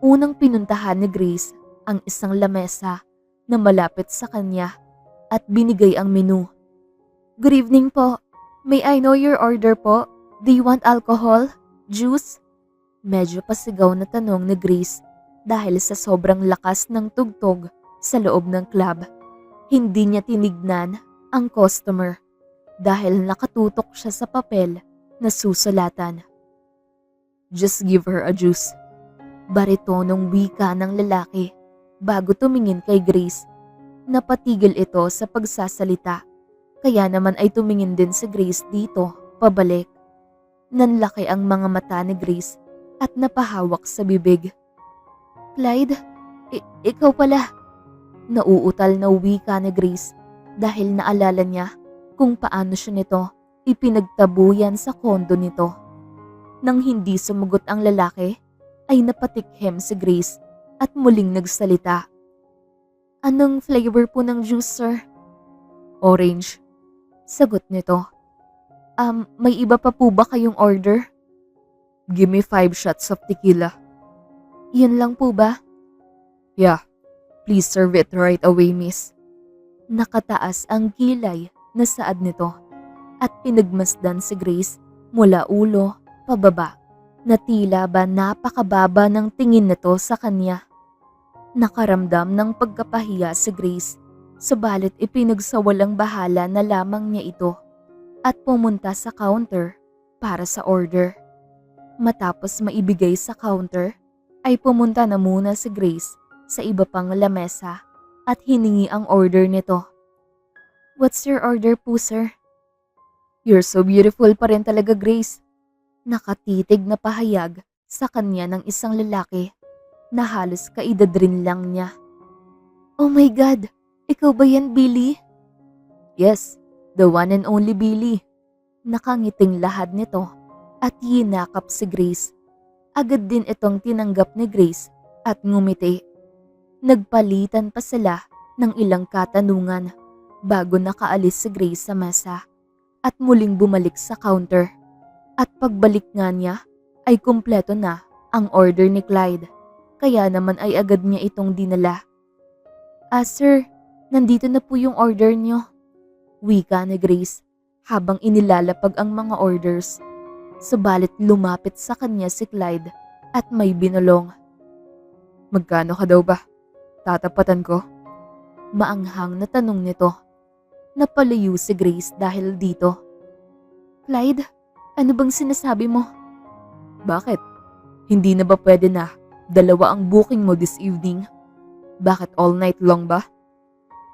Unang pinuntahan ni Grace ang isang lamesa na malapit sa kanya at binigay ang menu. "Good evening po. May I know your order po? Do you want alcohol? Juice?" Medyo pasigaw na tanong ni Grace dahil sa sobrang lakas ng tugtog sa loob ng club. Hindi niya tinignan ang customer dahil nakatutok siya sa papel na susulatan. "Just give her a juice." Baritonong wika ng lalaki bago tumingin kay Grace. Napatigil ito sa pagsasalita, kaya naman ay tumingin din si Grace dito, pabalik. Nanlaki ang mga mata ni Grace at napahawak sa bibig. "Clyde, ikaw pala." Nauutal na wika ni Grace dahil naalala niya kung paano siya nito ipinagtabuyan sa kondo nito. Nang hindi sumagot ang lalaki, ay napatikhim si Grace at muling nagsalita. "Anong flavor po ng juice, sir?" "Orange." Sagot nito. May iba pa po ba kayong order?" "Give me 5 shots of tequila." "Yun lang po ba?" "Yeah, please serve it right away, miss." Nakataas ang kilay na saad nito at pinagmasdan si Grace mula ulo pababa na tila ba napakababa ng tingin nito sa kanya. Nakaramdam ng pagkapahiya si Grace, subalit ipinagsawalang bahala na lamang niya ito at pumunta sa counter para sa order. Matapos maibigay sa counter, ay pumunta na muna si Grace sa iba pang lamesa at hiningi ang order nito. "What's your order po, sir?" "You're so beautiful pa rin talaga, Grace." Nakatitig na pahayag sa kanya ng isang lalaki na halos kaedad rin lang niya. "Oh my God, ikaw ba yan, Billy?" "Yes, the one and only Billy." Nakangiting lahad nito at yinakap si Grace. Agad din itong tinanggap ni Grace at ngumiti. Nagpalitan pa sila ng ilang katanungan bago nakaalis si Grace sa mesa at muling bumalik sa counter. At pagbalik nga niya ay kumpleto na ang order ni Clyde, kaya naman ay agad niya itong dinala. Sir, nandito na po yung order niyo." Wika ni Grace habang inilalapag ang mga orders. Subalit lumapit sa kanya si Clyde at may binulong. "Magkano ka daw ba? Tatapatan ko?" Maanghang na tanong nito. Napalayo si Grace dahil dito. "Clyde, ano bang sinasabi mo?" "Bakit? Hindi na ba pwede na 2 ang booking mo this evening? Bakit all night long ba?"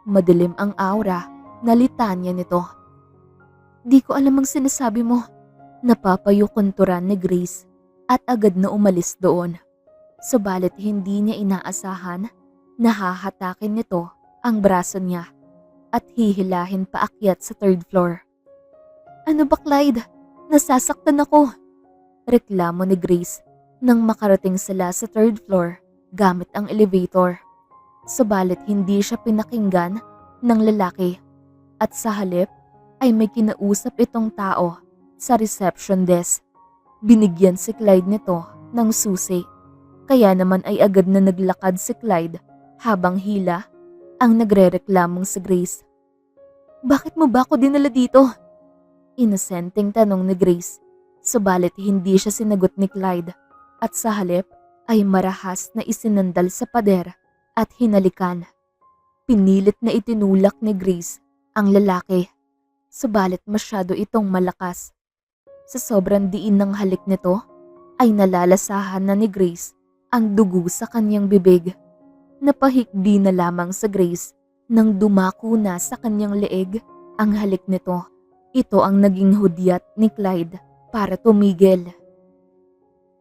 Madilim ang aura na litanya nito. "Di ko alam ang sinasabi mo." Napapayukunturan ni Grace at agad na umalis doon. Subalit hindi niya inaasahan na hahatakin nito ang braso niya at hihilahin paakyat sa 3rd floor. "Ano ba, Clyde? Nasasaktan ako." Reklamo ni Grace nang makarating sila sa 3rd floor gamit ang elevator. Subalit hindi siya pinakinggan ng lalaki at sa halip ay may kinausap itong tao sa reception desk. Binigyan si Clyde nito ng susi, kaya naman ay agad na naglakad si Clyde habang hila ang nagrereklamong si Grace. "Bakit mo ba ako dinala dito?" Inosenteng tanong ni Grace, subalit hindi siya sinagot ni Clyde at sa halip ay marahas na isinandal sa pader at hinalikan. Pinilit na itinulak ni Grace ang lalaki, subalit masyado itong malakas. Sa sobrang diin ng halik nito, ay nalalasahan na ni Grace ang dugo sa kanyang bibig. Napahikbi na lamang sa Grace nang dumako na sa kanyang leeg ang halik nito. Ito ang naging hudyat ni Clyde para tumigil.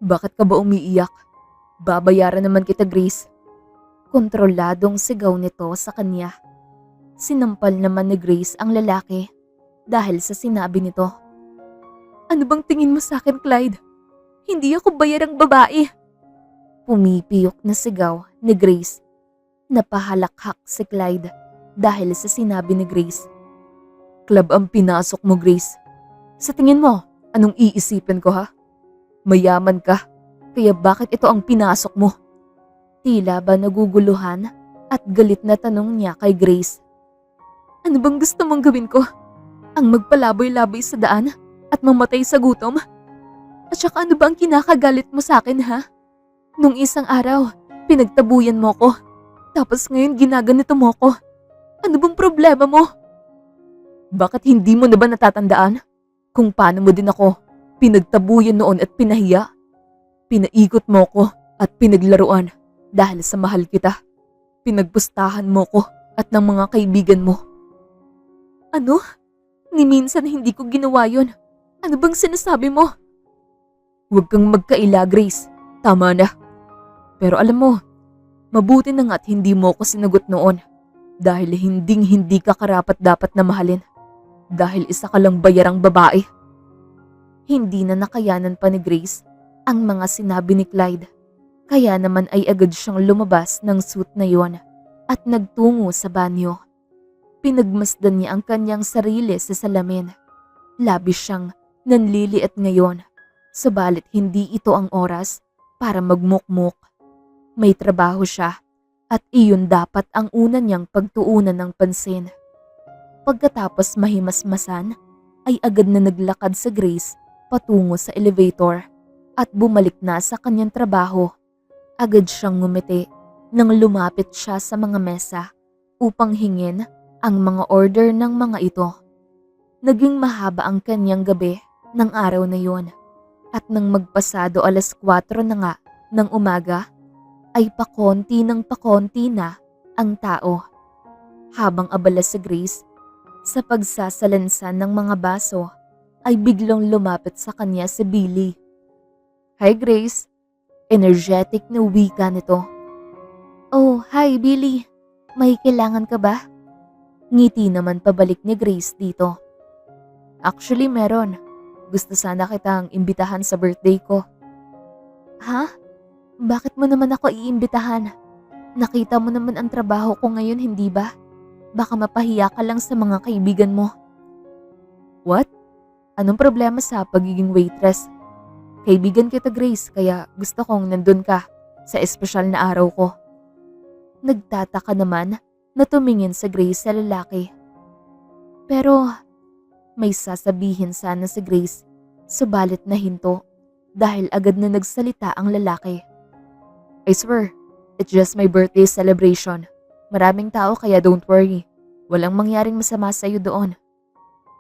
"Bakit ka ba umiiyak? Babayaran naman kita, Grace." Kontroladong sigaw nito sa kanya. Sinampal naman ni Grace ang lalaki dahil sa sinabi nito. Ano bang tingin mo sa akin, Clyde? Hindi ako bayarang babae. Pumipiyok na sigaw ni Grace. Napahalakhak si Clyde dahil sa sinabi ni Grace. Club ang pinasok mo, Grace. Sa tingin mo, anong iisipin ko ha? Mayaman ka, kaya bakit ito ang pinasok mo? Tila ba naguguluhan at galit na tanong niya kay Grace. Ano bang gusto mong gawin ko? Ang magpalaboy-laboy sa daan at mamatay sa gutom? At saka ano ba ang kinakagalit mo sa akin ha? Nung isang araw, pinagtabuyan mo ko. Tapos ngayon ginaganito mo ko. Ano bang problema mo? Bakit hindi mo na ba natatandaan? Kung paano mo din ako pinagtabuyan noon at pinahiya? Pinaikot mo ko at pinaglaruan dahil sa mahal kita. Pinagpustahan mo ko at ng mga kaibigan mo. Ano? Ni minsan hindi ko ginawa yun. Ano bang sinasabi mo? Huwag kang magkaila, Grace. Tama na. Pero alam mo, mabuti na nga't hindi mo ko sinagot noon. Dahil hindi ka karapat dapat na mahalin. Dahil isa ka lang bayarang babae. Hindi na nakayanan pa ni Grace ang mga sinabi ni Clyde. Kaya naman ay agad siyang lumabas ng suit na yon at nagtungo sa banyo. Pinagmasdan niya ang kanyang sarili sa salamin. Labis siyang nanliliit ngayon. Subalit hindi ito ang oras para magmukmuk. May trabaho siya at iyon dapat ang una niyang pagtuunan ng pansin. Pagkatapos mahimasmasan ay agad na naglakad sa Grace patungo sa elevator at bumalik na sa kanyang trabaho. Agad siyang ngumiti nang lumapit siya sa mga mesa upang hingin ang mga order ng mga ito. Naging mahaba ang kanyang gabi ng araw na yon at nang magpasado 4:00 na nga ng umaga ay pakonti na ang tao. Habang abala si Grace sa pagsasalansan ng mga baso ay biglang lumapit sa kanya si Billy. Hi Grace, energetic na wika nito. Oh, hi Billy, may kailangan ka ba? Ngiti naman pabalik ni Grace dito. Actually meron, gusto sana kitang imbitahan sa birthday ko. Ha? Bakit mo naman ako iimbitahan? Nakita mo naman ang trabaho ko ngayon, hindi ba? Baka mapahiya ka lang sa mga kaibigan mo. What? Anong problema sa pagiging waitress? Kaibigan kita Grace, kaya gusto kong nandun ka sa espesyal na araw ko. Nagtataka naman na tumingin sa Grace sa lalaki. Pero may sasabihin sana si Grace, subalit na hinto dahil agad na nagsalita ang lalaki. I swear, it's just my birthday celebration. Maraming tao kaya don't worry. Walang mangyaring masama sa'yo doon.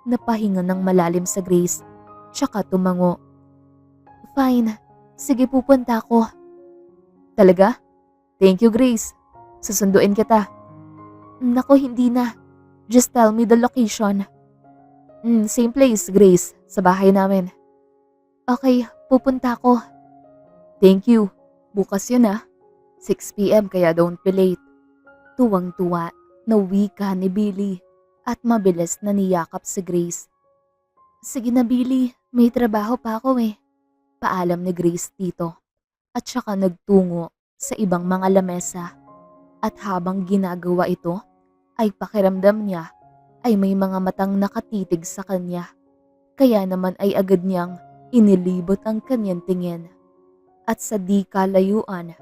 Napahinga ng malalim sa Grace, tsaka tumango. Fine, sige pupunta ako. Talaga? Thank you Grace. Susunduin kita. Nako hindi na. Just tell me the location. Same place Grace, sa bahay namin. Okay, pupunta ako. Thank you. Bukas yun 6 p.m. kaya don't be late. Tuwang-tuwa na wika ni Billy at mabilis na niyakap si Grace. Sige na Billy, may trabaho pa ako Paalam ni Grace dito at saka nagtungo sa ibang mga lamesa. At habang ginagawa ito ay pakiramdam niya ay may mga matang nakatitig sa kanya. Kaya naman ay agad niyang inilibot ang kanyang tingin. At sa di kalayuan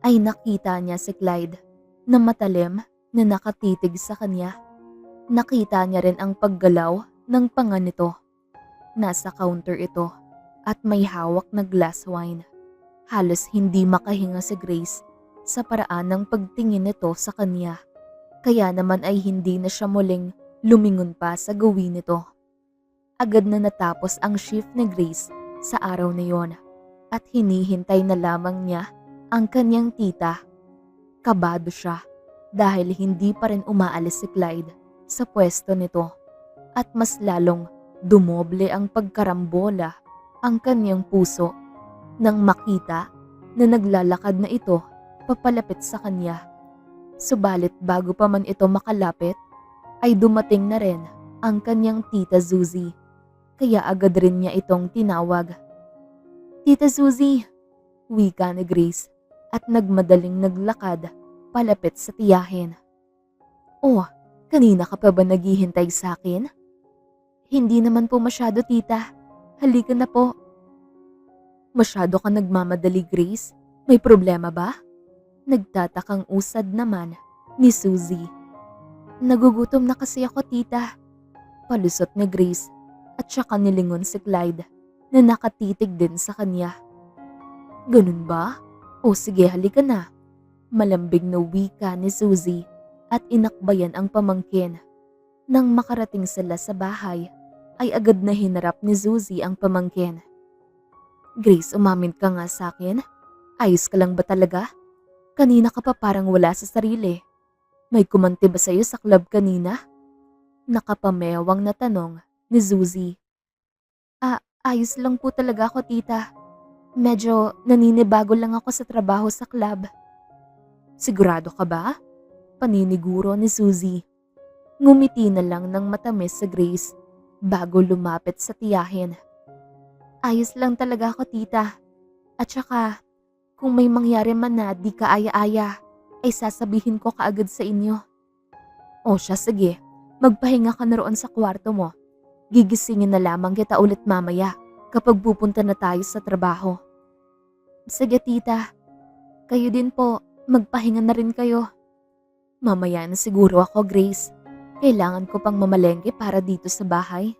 ay nakita niya si Clyde na matalim na nakatitig sa kanya. Nakita niya rin ang paggalaw ng panga nito. Nasa counter ito at may hawak na glass wine. Halos hindi makahinga si Grace sa paraan ng pagtingin nito sa kanya. Kaya naman ay hindi na siya muling lumingon pa sa gawin nito. Agad na natapos ang shift ni Grace sa araw na yon at hinihintay na lamang niya ang kanyang tita. Kabado siya dahil hindi pa rin umaalis si Clyde sa pwesto nito at mas lalong dumoble ang pagkarambola ang kanyang puso nang makita na naglalakad na ito papalapit sa kanya Subalit bago pa man ito makalapit, ay dumating na rin ang kanyang Tita Suzy. Kaya agad rin niya itong tinawag. Tita Suzy, wika ni Grace at nagmadaling naglakad palapit sa tiyahin. Oh, kanina ka pa ba naghihintay sa akin? Hindi naman po masyado, tita. Halika na po. Masyado ka nagmamadali, Grace? May problema ba? Nagtatakang usad naman ni Suzy. Nagugutom na kasi ako, tita. Palusot ni Grace at saka nilingon si Clyde na nakatitig din sa kanya. Ganun ba? O sige, halika na. Malambing na wika ni Suzy at inakbayan ang pamangkin. Nang makarating sila sa bahay, ay agad na hinarap ni Suzy ang pamangkin. Grace, umamin ka nga sa akin. Ayos ka lang ba talaga? Kanina ka pa parang wala sa sarili. May kumante ba sa'yo sa club kanina? Nakapamewang na tanong ni Suzy. Ayos lang po talaga ako, tita. Medyo naninibago lang ako sa trabaho sa club. Sigurado ka ba? Paniniguro ni Suzy. Ngumiti na lang ng matamis sa Grace bago lumapit sa tiyahin. Ayos lang talaga ako, tita. At saka, kung may mangyari man na di kaaya-aya, ay sasabihin ko kaagad sa inyo. O siya, sige. Magpahinga ka na roon sa kwarto mo. Gigisingin na lamang kita ulit mamaya kapag pupunta na tayo sa trabaho. Sige, tita. Kayo din po, magpahinga na rin kayo. Mamaya na siguro ako, Grace. Kailangan ko pang mamalengke para dito sa bahay.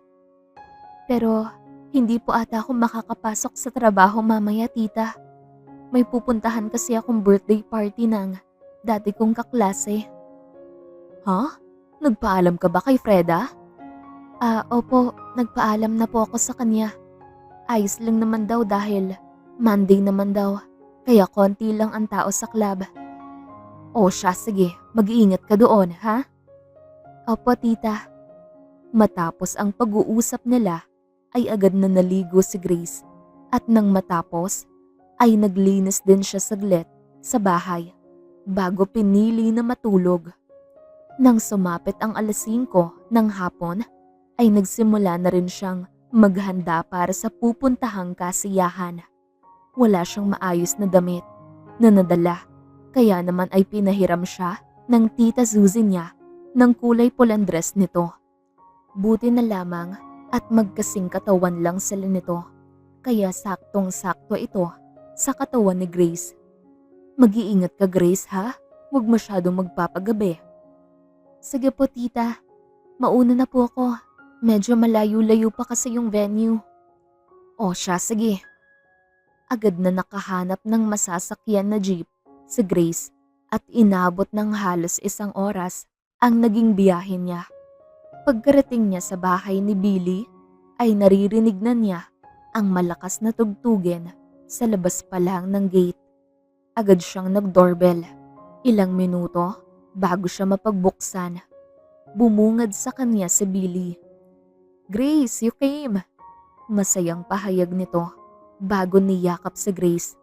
Pero hindi po ata ako makakapasok sa trabaho mamaya, tita. May pupuntahan kasi akong birthday party ng dati kong kaklase. Ha? Nagpaalam ka ba kay Freda? Opo, nagpaalam na po ako sa kanya. Ayos lang naman daw dahil Monday naman daw, kaya konti lang ang tao sa club. O siya, sige, mag-iingat ka doon, ha? Opo, tita. Matapos ang pag-uusap nila, ay agad na naligo si Grace at nang matapos, ay naglinis din siya saglit sa bahay bago pinili na matulog. Nang sumapit ang 5:00 ng hapon, ay nagsimula na rin siyang maghanda para sa pupuntahang kasiyahan. Wala siyang maayos na damit na nadala, kaya naman ay pinahiram siya ng Tita Suzy niya ng kulay pulang dress nito. Buti na lamang at magkasing katawan lang sila nito, kaya saktong-sakto ito sa katawan ni Grace. Mag-iingat ka, Grace, ha? Huwag masyadong magpapagabi. Sige po, tita. Mauna na po ako. Medyo malayo-layo pa kasi yung venue. O siya, sige. Agad na nakahanap ng masasakyan na jeep si Grace at inabot ng halos 1 oras ang naging biyahe niya. Pagkarating niya sa bahay ni Billy, ay naririnig na niya ang malakas na tugtugin sa labas pa lang ng gate. Agad siyang nag-doorbell. Ilang minuto bago siya mapagbuksan. Bumungad sa kanya si Billy. Grace, you came. Masayang pahayag nito bago niyakap si Grace.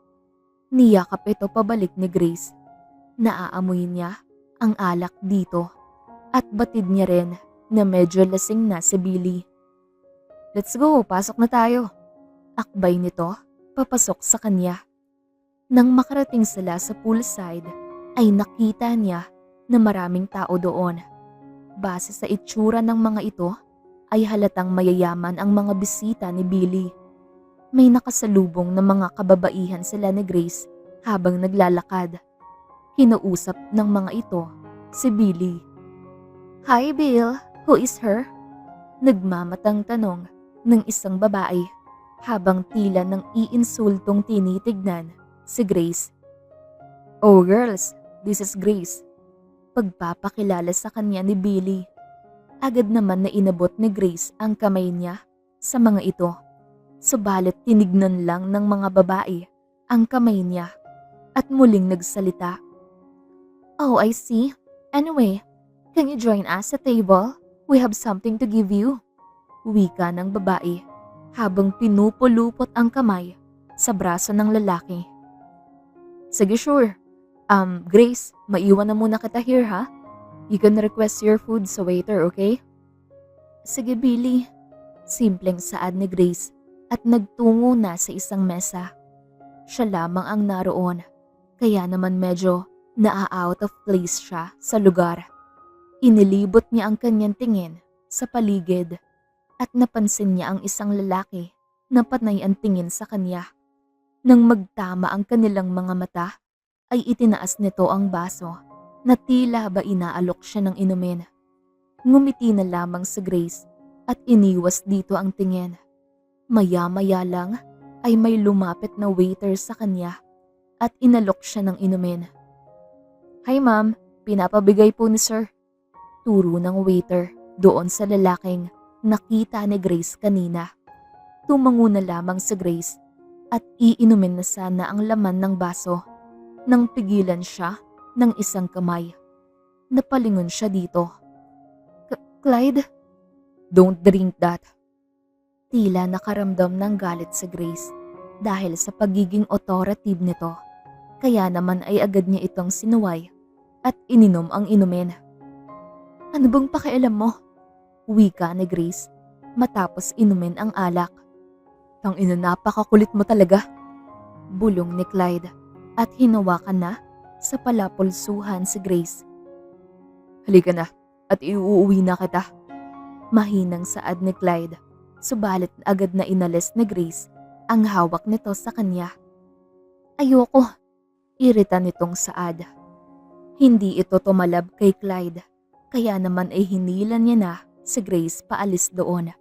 Niyakap ito pabalik ni Grace. Naaamoy niya ang alak dito at batid niya rin na medyo lasing na si Billy. Let's go, pasok na tayo. Akbay nito, papasok sa kanya. Nang makarating sila sa poolside, ay nakita niya na maraming tao doon. Base sa itsura ng mga ito, ay halatang mayayaman ang mga bisita ni Billy. May nakasalubong na mga kababaihan sila ni Grace habang naglalakad. Kinausap ng mga ito si Billy. Hi Bill, who is her? Nagmamatang tanong ng isang babae habang tila nang iinsultong tinitignan si Grace. Oh girls, this is Grace. Pagpapakilala sa kanya ni Billy. Agad naman na inabot ni Grace ang kamay niya sa mga ito. Subalit tinignan lang ng mga babae ang kamay niya at muling nagsalita. Oh, I see. Anyway, can you join us sa table? We have something to give you. Wika ng babae habang pinupulupot ang kamay sa braso ng lalaki. Sige, sure. Grace, maiwan na muna kita here ha? You can request your food sa waiter, okay? Sige, Billy. Simpleng saad ni Grace at nagtungo na sa isang mesa. Siya lamang ang naroon, kaya naman medyo naa-out of place siya sa lugar. Inilibot niya ang kanyang tingin sa paligid at napansin niya ang isang lalaki na panay ang tingin sa kanya. Nang magtama ang kanilang mga mata, ay itinaas nito ang baso na tila ba inaalok siya ng inumin. Ngumiti na lamang si Grace at iniwas dito ang tingin. Maya-maya lang ay may lumapit na waiter sa kanya at inalok siya ng inumin. "Hi ma'am, pinapabigay po ni sir." Turo ng waiter doon sa lalaking nakita ni Grace kanina. Tumango na lamang si Grace at iinumin na sana ang laman ng baso nang pigilan siya ng isang kamay. Napalingon siya dito. Clyde? Don't drink that." Tila nakaramdam ng galit si Grace dahil sa pagiging authoritative nito. Kaya naman ay agad niya itong sinuway at ininom ang inumin. "Ano bang pakialam mo?" Wika ni Grace matapos inumin ang alak. "Tangina, napakakulit mo talaga." Bulong ni Clyde at hinawakan na sa palapulsuhan si Grace. "Halika na at iuuwi na kita." Mahinang saad ni Clyde, subalit agad na inalis ni Grace ang hawak nito sa kanya. "Ayoko," irita nitong saad. Hindi ito tumalab kay Clyde, kaya naman ay hinilan niya na si Grace paalis doon.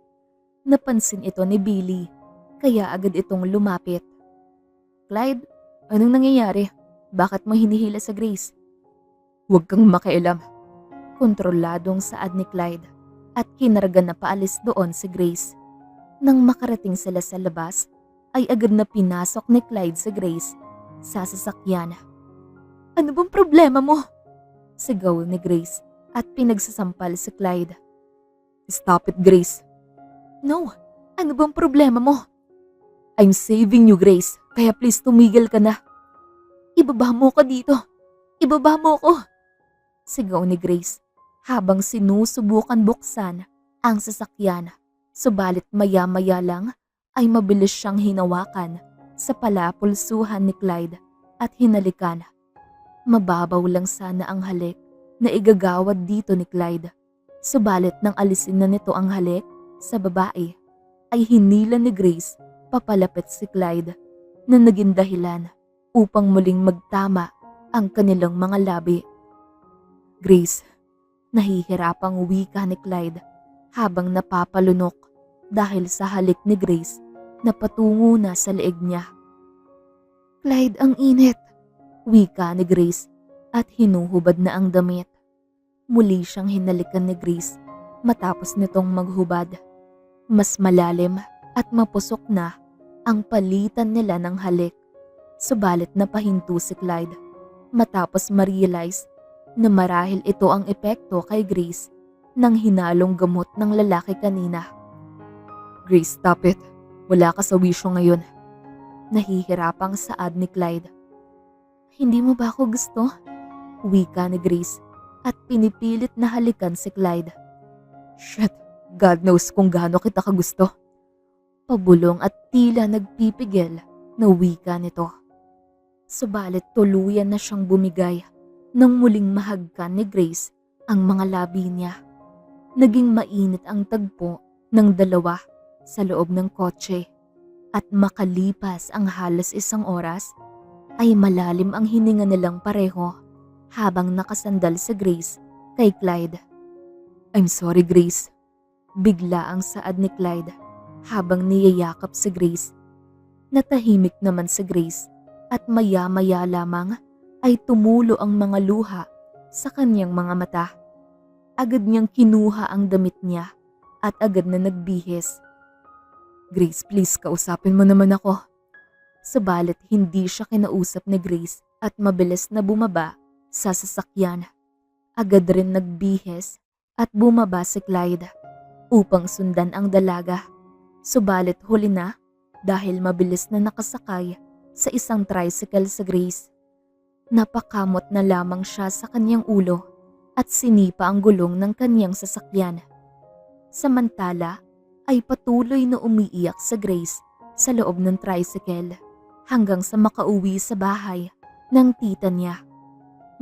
Napansin ito ni Billy, kaya agad itong lumapit. "Clyde, anong nangyayari? Bakit mo hinihila sa Grace?" "Huwag kang makialam." Kontroladong saad ni Clyde at kinarga na paalis doon si Grace. Nang makarating sila sa labas, ay agad na pinasok ni Clyde si Grace sa sasakyan. "Ano bang problema mo?" Sigaw ni Grace at pinagsasampal si Clyde. "Stop it, Grace." "No, ano bang problema mo?" "I'm saving you, Grace, kaya please tumigil ka na." "Ibaba mo ko dito. Ibaba mo ko." Sigaw ni Grace habang sinusubukan buksan ang sasakyan. Subalit maya-maya lang ay mabilis siyang hinawakan sa palapulsuhan ni Clyde at hinalikan. Mababaw lang sana ang halik na igagawad dito ni Clyde. Subalit nang alisin na nito ang halik sa babae, ay hinila ni Grace papalapit si Clyde na naging dahilan upang muling magtama ang kanilang mga labi. "Grace," nahihirapang wika ni Clyde habang napapalunok dahil sa halik ni Grace na patungo na sa leeg niya. "Clyde, ang init," wika ni Grace at hinuhubad na ang damit. Muli siyang hinalikan ni Grace matapos nitong maghubad. Mas malalim at mapusok na ang palitan nila ng halik. Subalit napahinto si Clyde matapos ma-realize na marahil ito ang epekto kay Grace ng hinalong gamot ng lalaki kanina. "Grace, stop it. Wala ka sa wisyo ngayon." Nahihirapang saad ni Clyde. "Hindi mo ba ako gusto?" Wika ni Grace at pinipilit na halikan si Clyde. "Shit, God knows kung gaano kita kagusto." Pabulong at tila nagpipigil na wika nito. Subalit tuluyan na siyang bumigay nang muling mahagkan ni Grace ang mga labi niya. Naging mainit ang tagpo ng dalawa sa loob ng kotse at makalipas ang halos isang oras ay malalim ang hininga nilang pareho habang nakasandal si Grace kay Clyde. "I'm sorry, Grace." Bigla ang saad ni Clyde habang niyayakap si Grace. Natahimik naman si Grace at maya-maya lamang ay tumulo ang mga luha sa kanyang mga mata. Agad niyang kinuha ang damit niya at agad na nagbihis. "Grace, please, kausapin mo naman ako." Subalit hindi siya kinausap ni Grace at mabilis na bumaba sa sasakyan. Agad rin nagbihis at bumaba si Clyde upang sundan ang dalaga. Subalit huli na dahil mabilis na nakasakay sa isang tricycle si Grace. Napakamot na lamang siya sa kanyang ulo at sinipa ang gulong ng kanyang sasakyan. Samantala ay patuloy na umiiyak sa Grace sa loob ng tricycle hanggang sa makauwi sa bahay ng tita niya.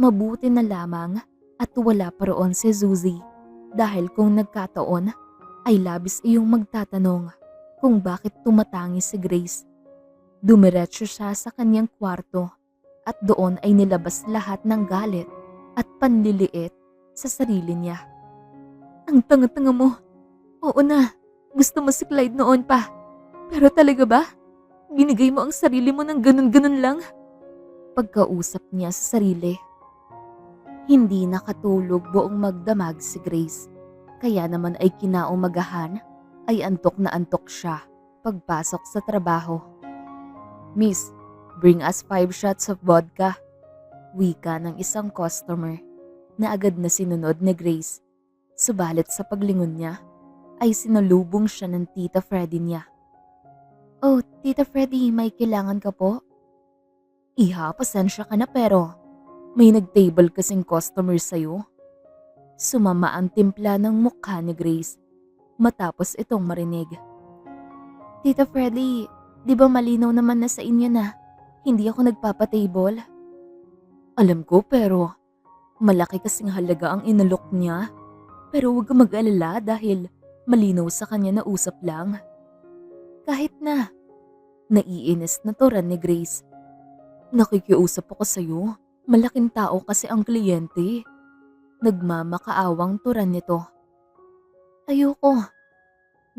Mabuti na lamang at wala pa roon si Suzy dahil kung nagkataon ay labis iyong magtatanong kung bakit tumatangi si Grace. Dumiretso siya sa kanyang kwarto at doon ay nilabas lahat ng galit at panliliit sa sarili niya. Ang tanga-tanga mo. Oo na, gusto mo si Clyde noon pa. Pero talaga ba? Binigay mo ang sarili mo ng ganun-ganun lang? Pagkausap niya sa sarili. Hindi nakatulog buong magdamag si Grace. Kaya naman ay kinaumagahan ay antok na antok siya pagpasok sa trabaho. Miss, bring us 5 shots of vodka. Wika ng isang customer na agad na sinunod ni Grace. Subalit sa paglingon niya ay sinalubong siya ng Tita Freddy niya. Oh, Tita Freddy, may kailangan ka po? Iha, pasensya ka na pero may nag-table kasing customer sa'yo. Sumama ang timpla ng mukha ni Grace matapos itong marinig. Tita Freddy, di ba malinaw naman na sa inyo na hindi ako nagpapa-table? Alam ko pero malaki kasing halaga ang inalok niya. Pero huwag ka mag-alala dahil malinaw sa kanya na usap lang. Kahit na, naiinis na turan ni Grace. Nakikiusap ako sa'yo, malaking tao kasi ang kliyente. Nagmamakaawang turan nito. Ayoko.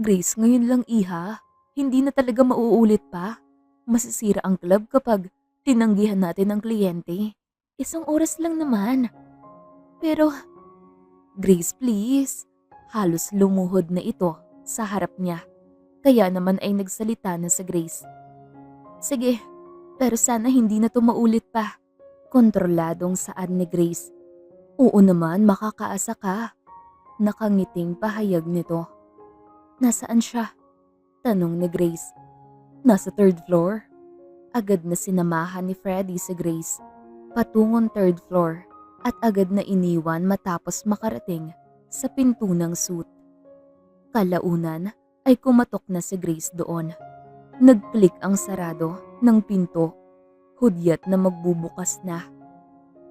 Grace, ngayon lang iha. Hindi na talaga mauulit pa. Masisira ang club kapag tinanggihan natin ang kliyente. 1 oras lang naman. Pero, Grace please. Halos lumuhod na ito sa harap niya. Kaya naman ay nagsalita na sa Grace. Sige, pero sana hindi na to maulit pa. Kontroladong saad ni Grace. Oo naman, makakaasa ka. Nakangiting pahayag nito. Nasaan siya? Tanong ni Grace. Nasa 3rd floor. Agad na sinamahan ni Freddy si Grace patungong 3rd floor at agad na iniwan matapos makarating sa pinto ng suite. Kalaunan ay kumatok na si Grace doon. Nag-click ang sarado ng pinto. Hudyat na magbubukas na.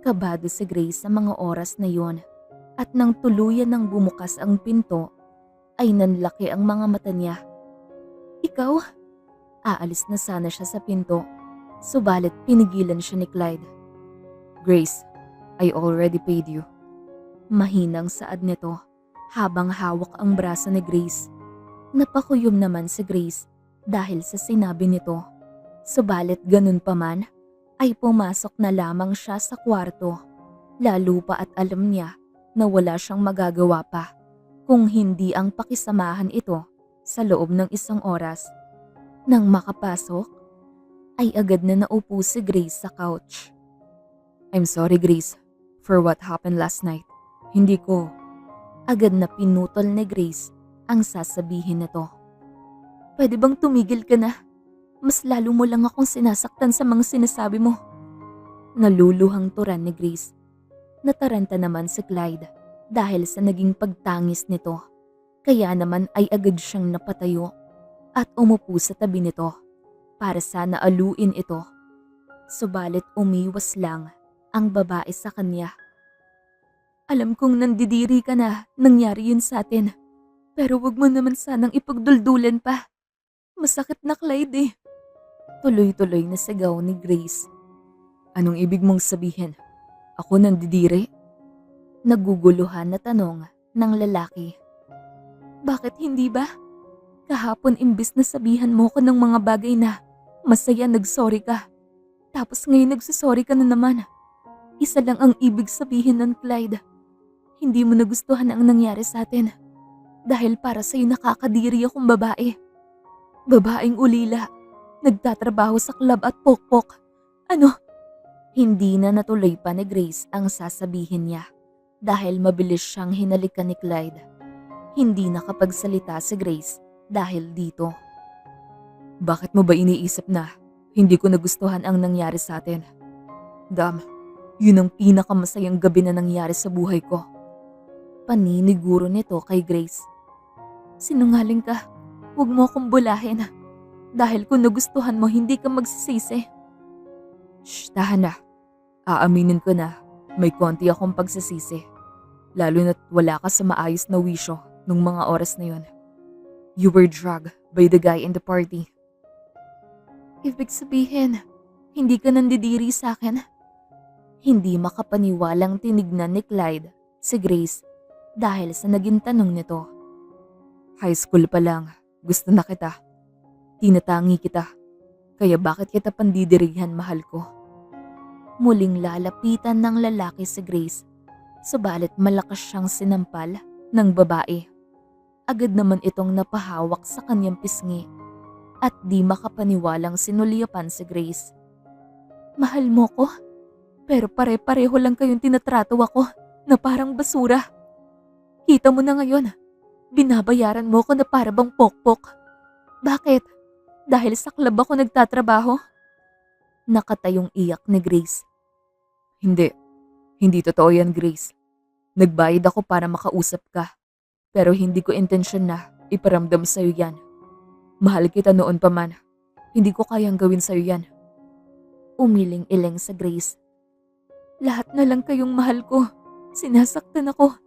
Kabado si Grace sa mga oras na yon at nang tuluyan ng bumukas ang pinto ay nanlaki ang mga mata niya. Ikaw? Aalis na sana siya sa pinto. Subalit pinigilan siya ni Clyde. Grace, I already paid you. Mahinang saad nito habang hawak ang braso ni Grace. Napakuyom naman si Grace dahil sa sinabi nito. Subalit ganun pa man ay pumasok na lamang siya sa kwarto. Lalo pa at alam niya na wala siyang magagawa pa kung hindi ang pakisamahan ito sa loob ng 1 oras. Nang makapasok, ay agad na naupo si Grace sa couch. I'm sorry Grace for what happened last night. Hindi ko. Agad na pinutol ni Grace ang sasabihin nito. Pwede bang tumigil ka na? Mas lalo mo lang akong sinasaktan sa mga sinasabi mo. Naluluhang turan ni Grace. Nataranta naman si Clyde dahil sa naging pagtangis nito. Kaya naman ay agad siyang napatayo at umupo sa tabi nito para sana aluin ito. Subalit umiwas lang ang babae sa kanya. Alam kong nandidiri ka na, nangyari yun sa atin. Pero wag mo naman sanang ipagduldulan pa. Masakit na Clyde eh. Tuloy-tuloy na sigaw ni Grace. Anong ibig mong sabihin? Ako nandidiri? Naguguluhan na tanong ng lalaki. Bakit hindi ba? Kahapon imbis na sabihan mo ko ng mga bagay na masaya nagsorry ka. Tapos ngayon nagsasorry ka na naman. Isa lang ang ibig sabihin ng Clyde. Hindi mo nagustuhan ang nangyari sa atin. Dahil para sa'yo nakakadiri akong babae. Babaeng ulila. Nagtatrabaho sa club at pokpok. Ano? Hindi na natuloy pa ni Grace ang sasabihin niya. Dahil mabilis siyang hinalikan ni Clyde. Hindi nakapagsalita si Grace dahil dito. Bakit mo ba iniisip na hindi ko nagustuhan ang nangyari sa atin? Dam, Yun ang pinakamasayang gabi na nangyari sa buhay ko. Paniniguro nito kay Grace. Sinungaling ka. Huwag mo akong bulahin. Dahil kung nagustuhan mo, hindi ka magsisisi. Shh, tahan na. Aaminin ko na may konti akong pagsisisi. Lalo na't wala ka sa maayos na wisyo nung mga oras na yon. You were drugged by the guy in the party. Ibig sabihin, hindi ka nandidiri sa akin? Hindi makapaniwalang tinignan ni Clyde si Grace dahil sa naging tanong nito. High school pa lang, gusto na kita. Tinatangi kita. Kaya bakit kita pandidirihan, mahal ko? Muling lalapitan ng lalaki si Grace, subalit malakas siyang sinampal ng babae. Agad naman itong napahawak sa kanyang pisngi at di makapaniwalang sinuliyapan si Grace. Mahal mo ko? Pero pare-pareho lang kayong tinatrato ako na parang basura. Kita mo na ngayon, binabayaran mo ko na para bang pokpok. Bakit? Dahil sa club ako nagtatrabaho? Nakatayong iyak ni Grace. Hindi totoo yan, Grace. Nagbayad ako para makausap ka. Pero hindi ko intensyon na iparamdam sa'yo yan. Mahal kita noon pa man. Hindi ko kayang gawin sa'yo yan. Umiling-iling sa Grace. Lahat na lang kayong mahal ko. Sinasaktan ako.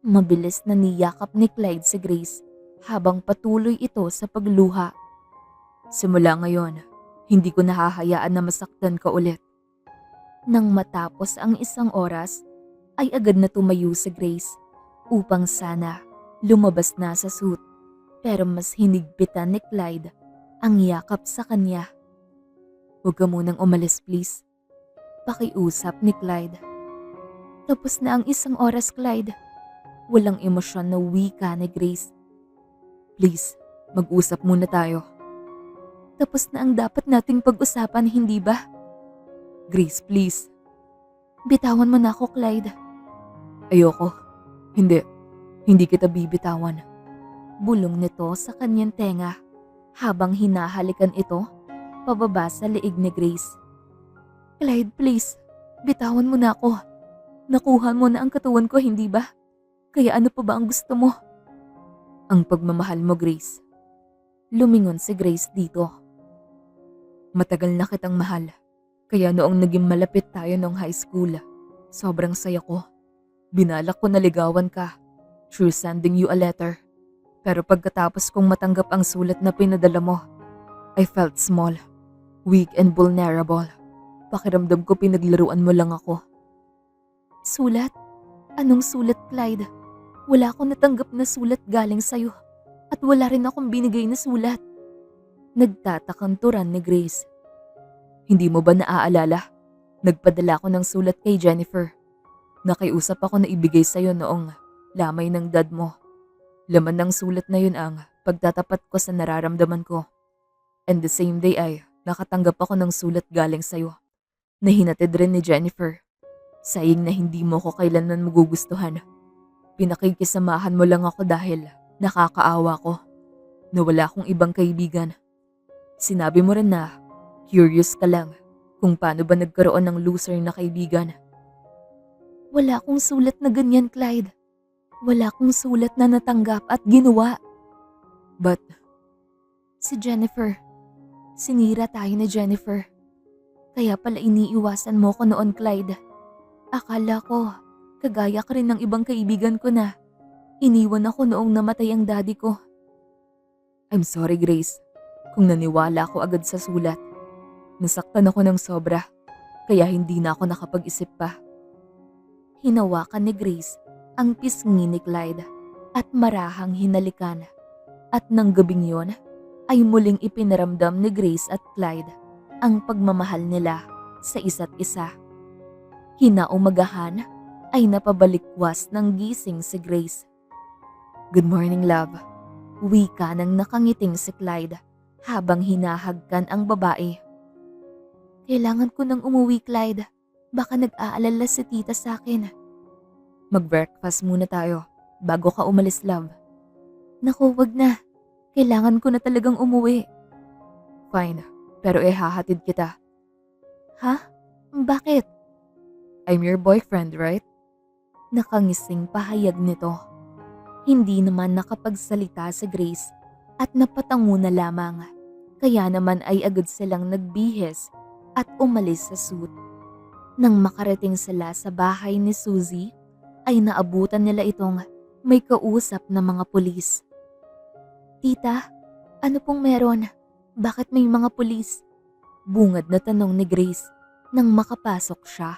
Mabilis na niyakap ni Clyde si Grace habang patuloy ito sa pagluha. Simula ngayon, hindi ko nahahayaan na masaktan ka ulit. Nang matapos ang isang oras, ay agad na tumayo si Grace upang sana lumabas na sa suit. Pero mas hinigpitan ni Clyde ang yakap sa kanya. Huwag ka munang umalis, please. Pakiusap ni Clyde. Tapos na ang isang oras, Clyde. Walang emosyon na wika ni Grace. Please, mag-usap muna tayo. Tapos na ang dapat nating pag-usapan, hindi ba? Grace, please. Bitawan mo na ako, Clyde. Ayoko. Hindi kita bibitawan. Bulong nito sa kanyang tenga habang hinahalikan ito pababa sa leeg ni Grace. Clyde, please. Bitawan mo na ako. Nakuha mo na ang katawan ko, hindi ba? Kaya ano pa ba ang gusto mo? Ang pagmamahal mo, Grace. Lumingon si Grace dito. Matagal na kitang mahal. Kaya noong naging malapit tayo noong high school, sobrang saya ko. Binalak ko na ligawan ka through sending you a letter. Pero pagkatapos kong matanggap ang sulat na pinadala mo, I felt small, weak and vulnerable. Pakiramdam ko pinaglaruan mo lang ako. Sulat? Anong sulat, Clyde? Wala akong natanggap na sulat galing sa'yo. At wala rin akong binigay na sulat. Nagtatakang turan ni Grace. Hindi mo ba naaalala? Nagpadala ako ng sulat kay Jennifer. Nakiusap ako na ibigay sa'yo noong lamay ng dad mo. Laman ng sulat na yun ang pagtatapat ko sa nararamdaman ko. And the same day ay nakatanggap ako ng sulat galing sa'yo. Nahinatid rin ni Jennifer. Saying na hindi mo ko kailanman magugustuhan. Pinakikisamahan mo lang ako dahil nakakaawa ko. Na wala akong ibang kaibigan. Sinabi mo rin na curious ka lang kung paano ba nagkaroon ng loser na kaibigan. Wala akong sulat na ganyan, Clyde. Wala akong sulat na natanggap at ginawa. But si Jennifer. Sinira tayo ni Jennifer. Kaya pala iniiwasan mo ko noon, Clyde. Akala ko, kagaya ka rin ng ibang kaibigan ko na iniwan ako noong namatay ang daddy ko. I'm sorry, Grace, kung naniwala ako agad sa sulat. Nasaktan ako ng sobra, kaya hindi na ako nakapag-isip pa. Hinawakan ni Grace ang pisngi ni Clyde at marahang hinalikan. At nang gabing yon, ay muling ipinaramdam ni Grace at Clyde ang pagmamahal nila sa isa't isa. Kinaumagahan ay napabalikwas ng gising si Grace. Good morning, love. Wika nang nakangiting si Clyde habang hinahagkan ang babae. Kailangan ko nang umuwi, Clyde. Baka nag-aalala si tita sa akin. Mag-breakfast muna tayo bago ka umalis, love. Naku, wag na. Kailangan ko na talagang umuwi. Fine, pero hahatid kita. Ha? Bakit? I'm your boyfriend, right? Nakangising pahayag nito. Hindi naman nakapagsalita si Grace at napatango na lamang. Kaya naman ay agad silang nagbihis at umalis sa suit. Nang makarating sila sa bahay ni Suzy, ay naabutan nila itong may kausap na mga pulis. Tita, ano pong meron? Bakit may mga pulis? Bungad na tanong ni Grace nang makapasok siya.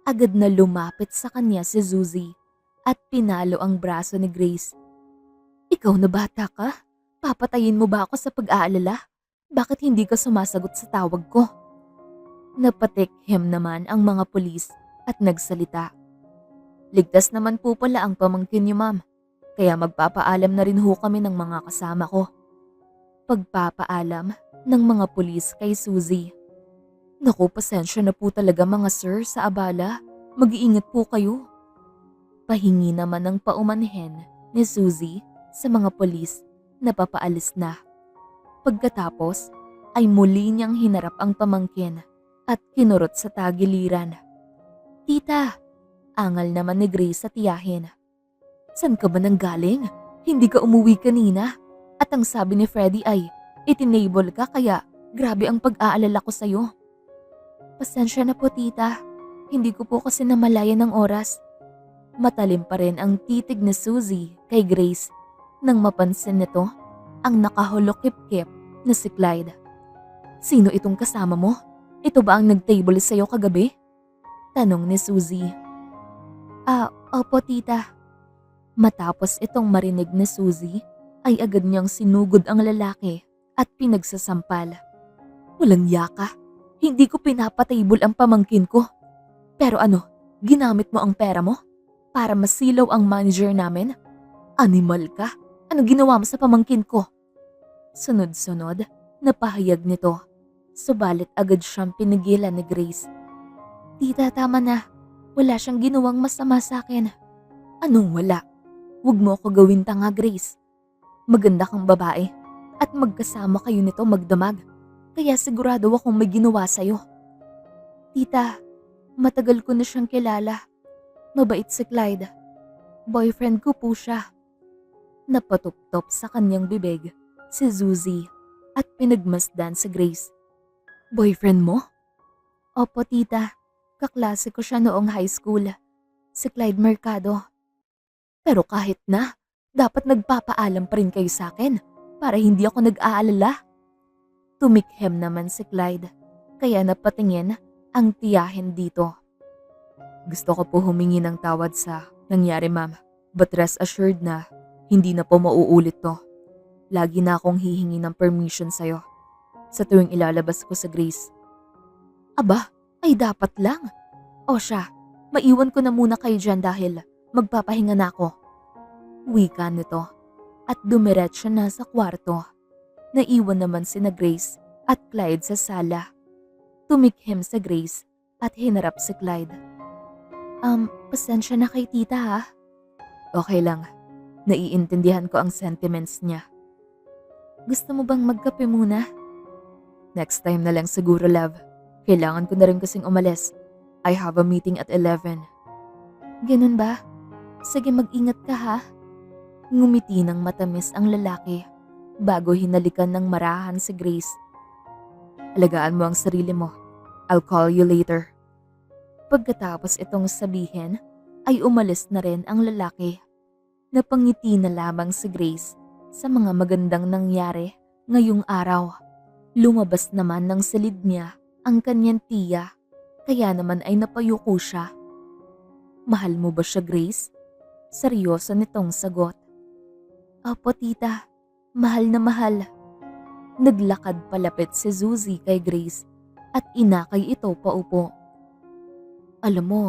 Agad na lumapit sa kanya si Suzy at pinalo ang braso ni Grace. Ikaw na bata ka? Papatayin mo ba ako sa pag-aalala? Bakit hindi ka sumasagot sa tawag ko? Napatikhim naman ang mga pulis at nagsalita. Ligtas naman po pala ang pamangkin niyo, ma'am. Kaya magpapaalam na rin ho kami ng mga kasama ko. Pagpapaalam ng mga pulis kay Suzy. Naku, pasensya na po talaga mga sir sa abala. Mag-iingat po kayo. Pahingi naman ng paumanhin ni Suzy sa mga pulis na papaalis na. Pagkatapos ay muli niyang hinarap ang pamangkin at kinurot sa tagiliran. Tita, angal naman ni Grace sa tiyahin. San ka ba nanggaling? Hindi ka umuwi kanina. At ang sabi ni Freddy ay itinable ka kaya grabe ang pag-aalala ko sa'yo. Pasensya na po tita, hindi ko po kasi namalayan ng oras. Matalim pa rin ang titig ni Suzy kay Grace nang mapansin nito ang nakahulok-kip-kip na si Clyde. Sino itong kasama mo? Ito ba ang nag-table sa'yo kagabi? Tanong ni Suzy. Opo tita. Matapos itong marinig ni Suzy, ay agad niyang sinugod ang lalaki at pinagsasampal. Walang yaka, hindi ko pinapatable ang pamangkin ko. Pero ano, ginamit mo ang pera mo? Para masilaw ang manager namin? Animal ka, ano ginawa mo sa pamangkin ko? Sunod-sunod, napahayag nito. Subalit agad siyang pinigilan ni Grace. Tita, tama na. Wala siyang ginawang masama sa akin. Anong wala? Huwag mo ako gawin tanga, Grace. Maganda kang babae at magkasama kayo nito magdamag. Kaya sigurado akong may ginawa sa'yo. Tita, matagal ko na siyang kilala. Mabait si Clyde. Boyfriend ko po siya. Napatuptop sa kanyang bibig si Suzy at pinagmasdan si Grace. Boyfriend mo? Opo tita, kaklase ko siya noong high school. Si Clyde Mercado. Pero kahit na, dapat nagpapaalam pa rin kayo sa akin para hindi ako nag-aalala. Tumikhim naman si Clyde, kaya napatingin ang tiyahin dito. Gusto ko po humingi ng tawad sa nangyari, ma'am. But rest assured na hindi na po mauulit to. Lagi na akong hihingi ng permission sa'yo sa tuwing ilalabas ko sa Grace. Aba, ay dapat lang. O siya, maiwan ko na muna kayo dyan dahil magpapahinga na ako. Wika nito at dumiretso na sa kwarto. Naiwan naman sina Grace at Clyde sa sala. Tumikhim sa Grace at hinarap si Clyde. Pasensya na kay tita ha. Okay lang, naiintindihan ko ang sentiments niya. Gusto mo bang magkape muna? Next time na lang siguro, love. Kailangan ko na rin kasing umalis. I have a meeting at 11. Ganun ba? Sige, mag-ingat ka ha. Ngumiti ng matamis ang lalaki bago hinalikan ng marahan si Grace. Alagaan mo ang sarili mo. I'll call you later. Pagkatapos itong sabihin, ay umalis na rin ang lalaki. Napangiti na lamang si Grace sa mga magandang nangyari ngayong araw. Lumabas naman ng silid niya ang kanyang tiya, kaya naman ay napayuko siya. Mahal mo ba siya, Grace? Seryoso nitong sagot. Opo tita, mahal na mahal. Naglakad palapit si Suzy kay Grace at inakay ito paupo. Alam mo,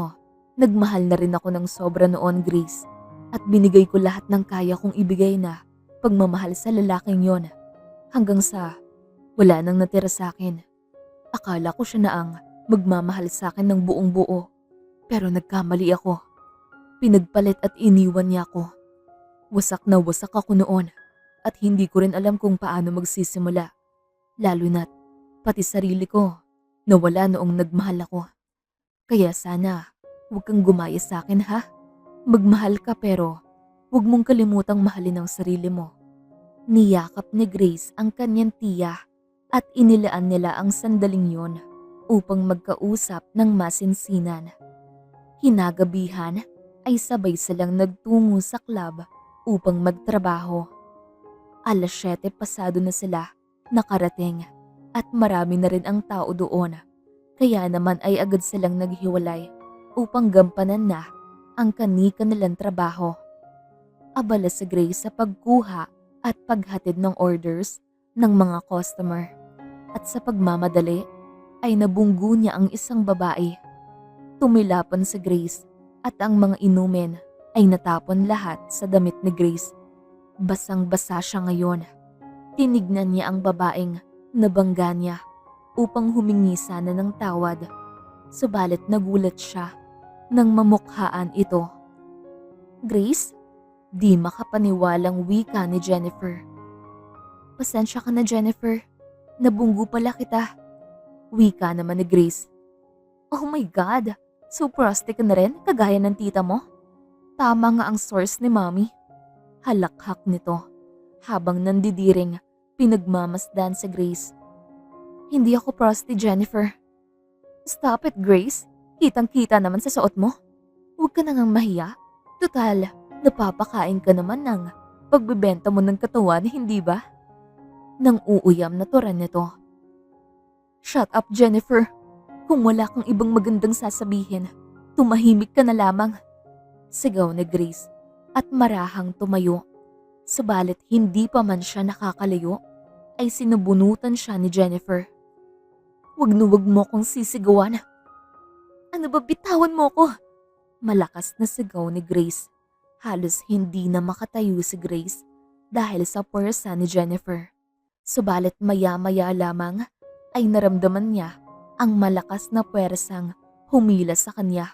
nagmahal na rin ako ng sobra noon, Grace, at binigay ko lahat ng kaya kong ibigay na pagmamahal sa lalaking yon hanggang sa wala nang natira sa akin. Akala ko siya na ang magmamahal sa akin ng buong buo, pero nagkamali ako. Pinagpalit at iniwan niya ako. Wasak na wasak ako noon at hindi ko rin alam kung paano magsisimula. Lalo na't pati sarili ko nawala noong nagmahal ako. Kaya sana Huwag kang gumaya sa akin ha. Magmahal ka pero huwag mong kalimutang mahalin ang sarili mo. Niyakap ni Grace ang kanyang tiya at inilaan nila ang sandaling yon upang magkausap ng masinsinan. Kinagabihan ay sabay silang nagtungo sa club upang magtrabaho. 7:00 pasado na sila nakarating at marami na rin ang tao doon. Kaya naman ay agad silang naghiwalay upang gampanan na ang kani-kanilang trabaho. Abala si Grace sa pagkuha at paghatid ng orders ng mga customer. At sa pagmamadali ay nabunggo niya ang isang babae. Tumilapan si Grace at ang mga inumin ay natapon lahat sa damit ni Grace. Basang-basa siya ngayon. Tinignan niya ang babaeng nabangga niya upang humingi sana ng tawad. Subalit nagulat siya nang mamukhaan ito. Grace? Di makapaniwalang wika ni Jennifer. Pasensya ka na, Jennifer. Nabunggo pala kita. Wika naman ni Grace. Oh my God! So prosty ka na rin kagaya ng tita mo? Tama nga ang source ni Mommy. Halakhak nito habang nandidiring pinagmamasdan si Grace. Hindi ako prosty, Jennifer. Stop it, Grace. Kitang-kita naman sa suot mo. Huwag ka nang mahiya. Total, napapakain ka naman ng pagbebenta mo ng katawan, hindi ba? Nang uuyam na turan nito. Shut up, Jennifer. Kung wala kang ibang magandang sasabihin, tumahimik ka na lamang. Sigaw ni Grace at marahang tumayo. Subalit hindi pa man siya nakakalayo, ay sinubunutan siya ni Jennifer. Wag mo kong sisigawan. Ano ba, bitawan mo ko? Malakas na sigaw ni Grace. Halos hindi na makatayo si Grace dahil sa puwersa ni Jennifer. Subalit maya-maya lamang ay naramdaman niya ang malakas na puwersang humila sa kanya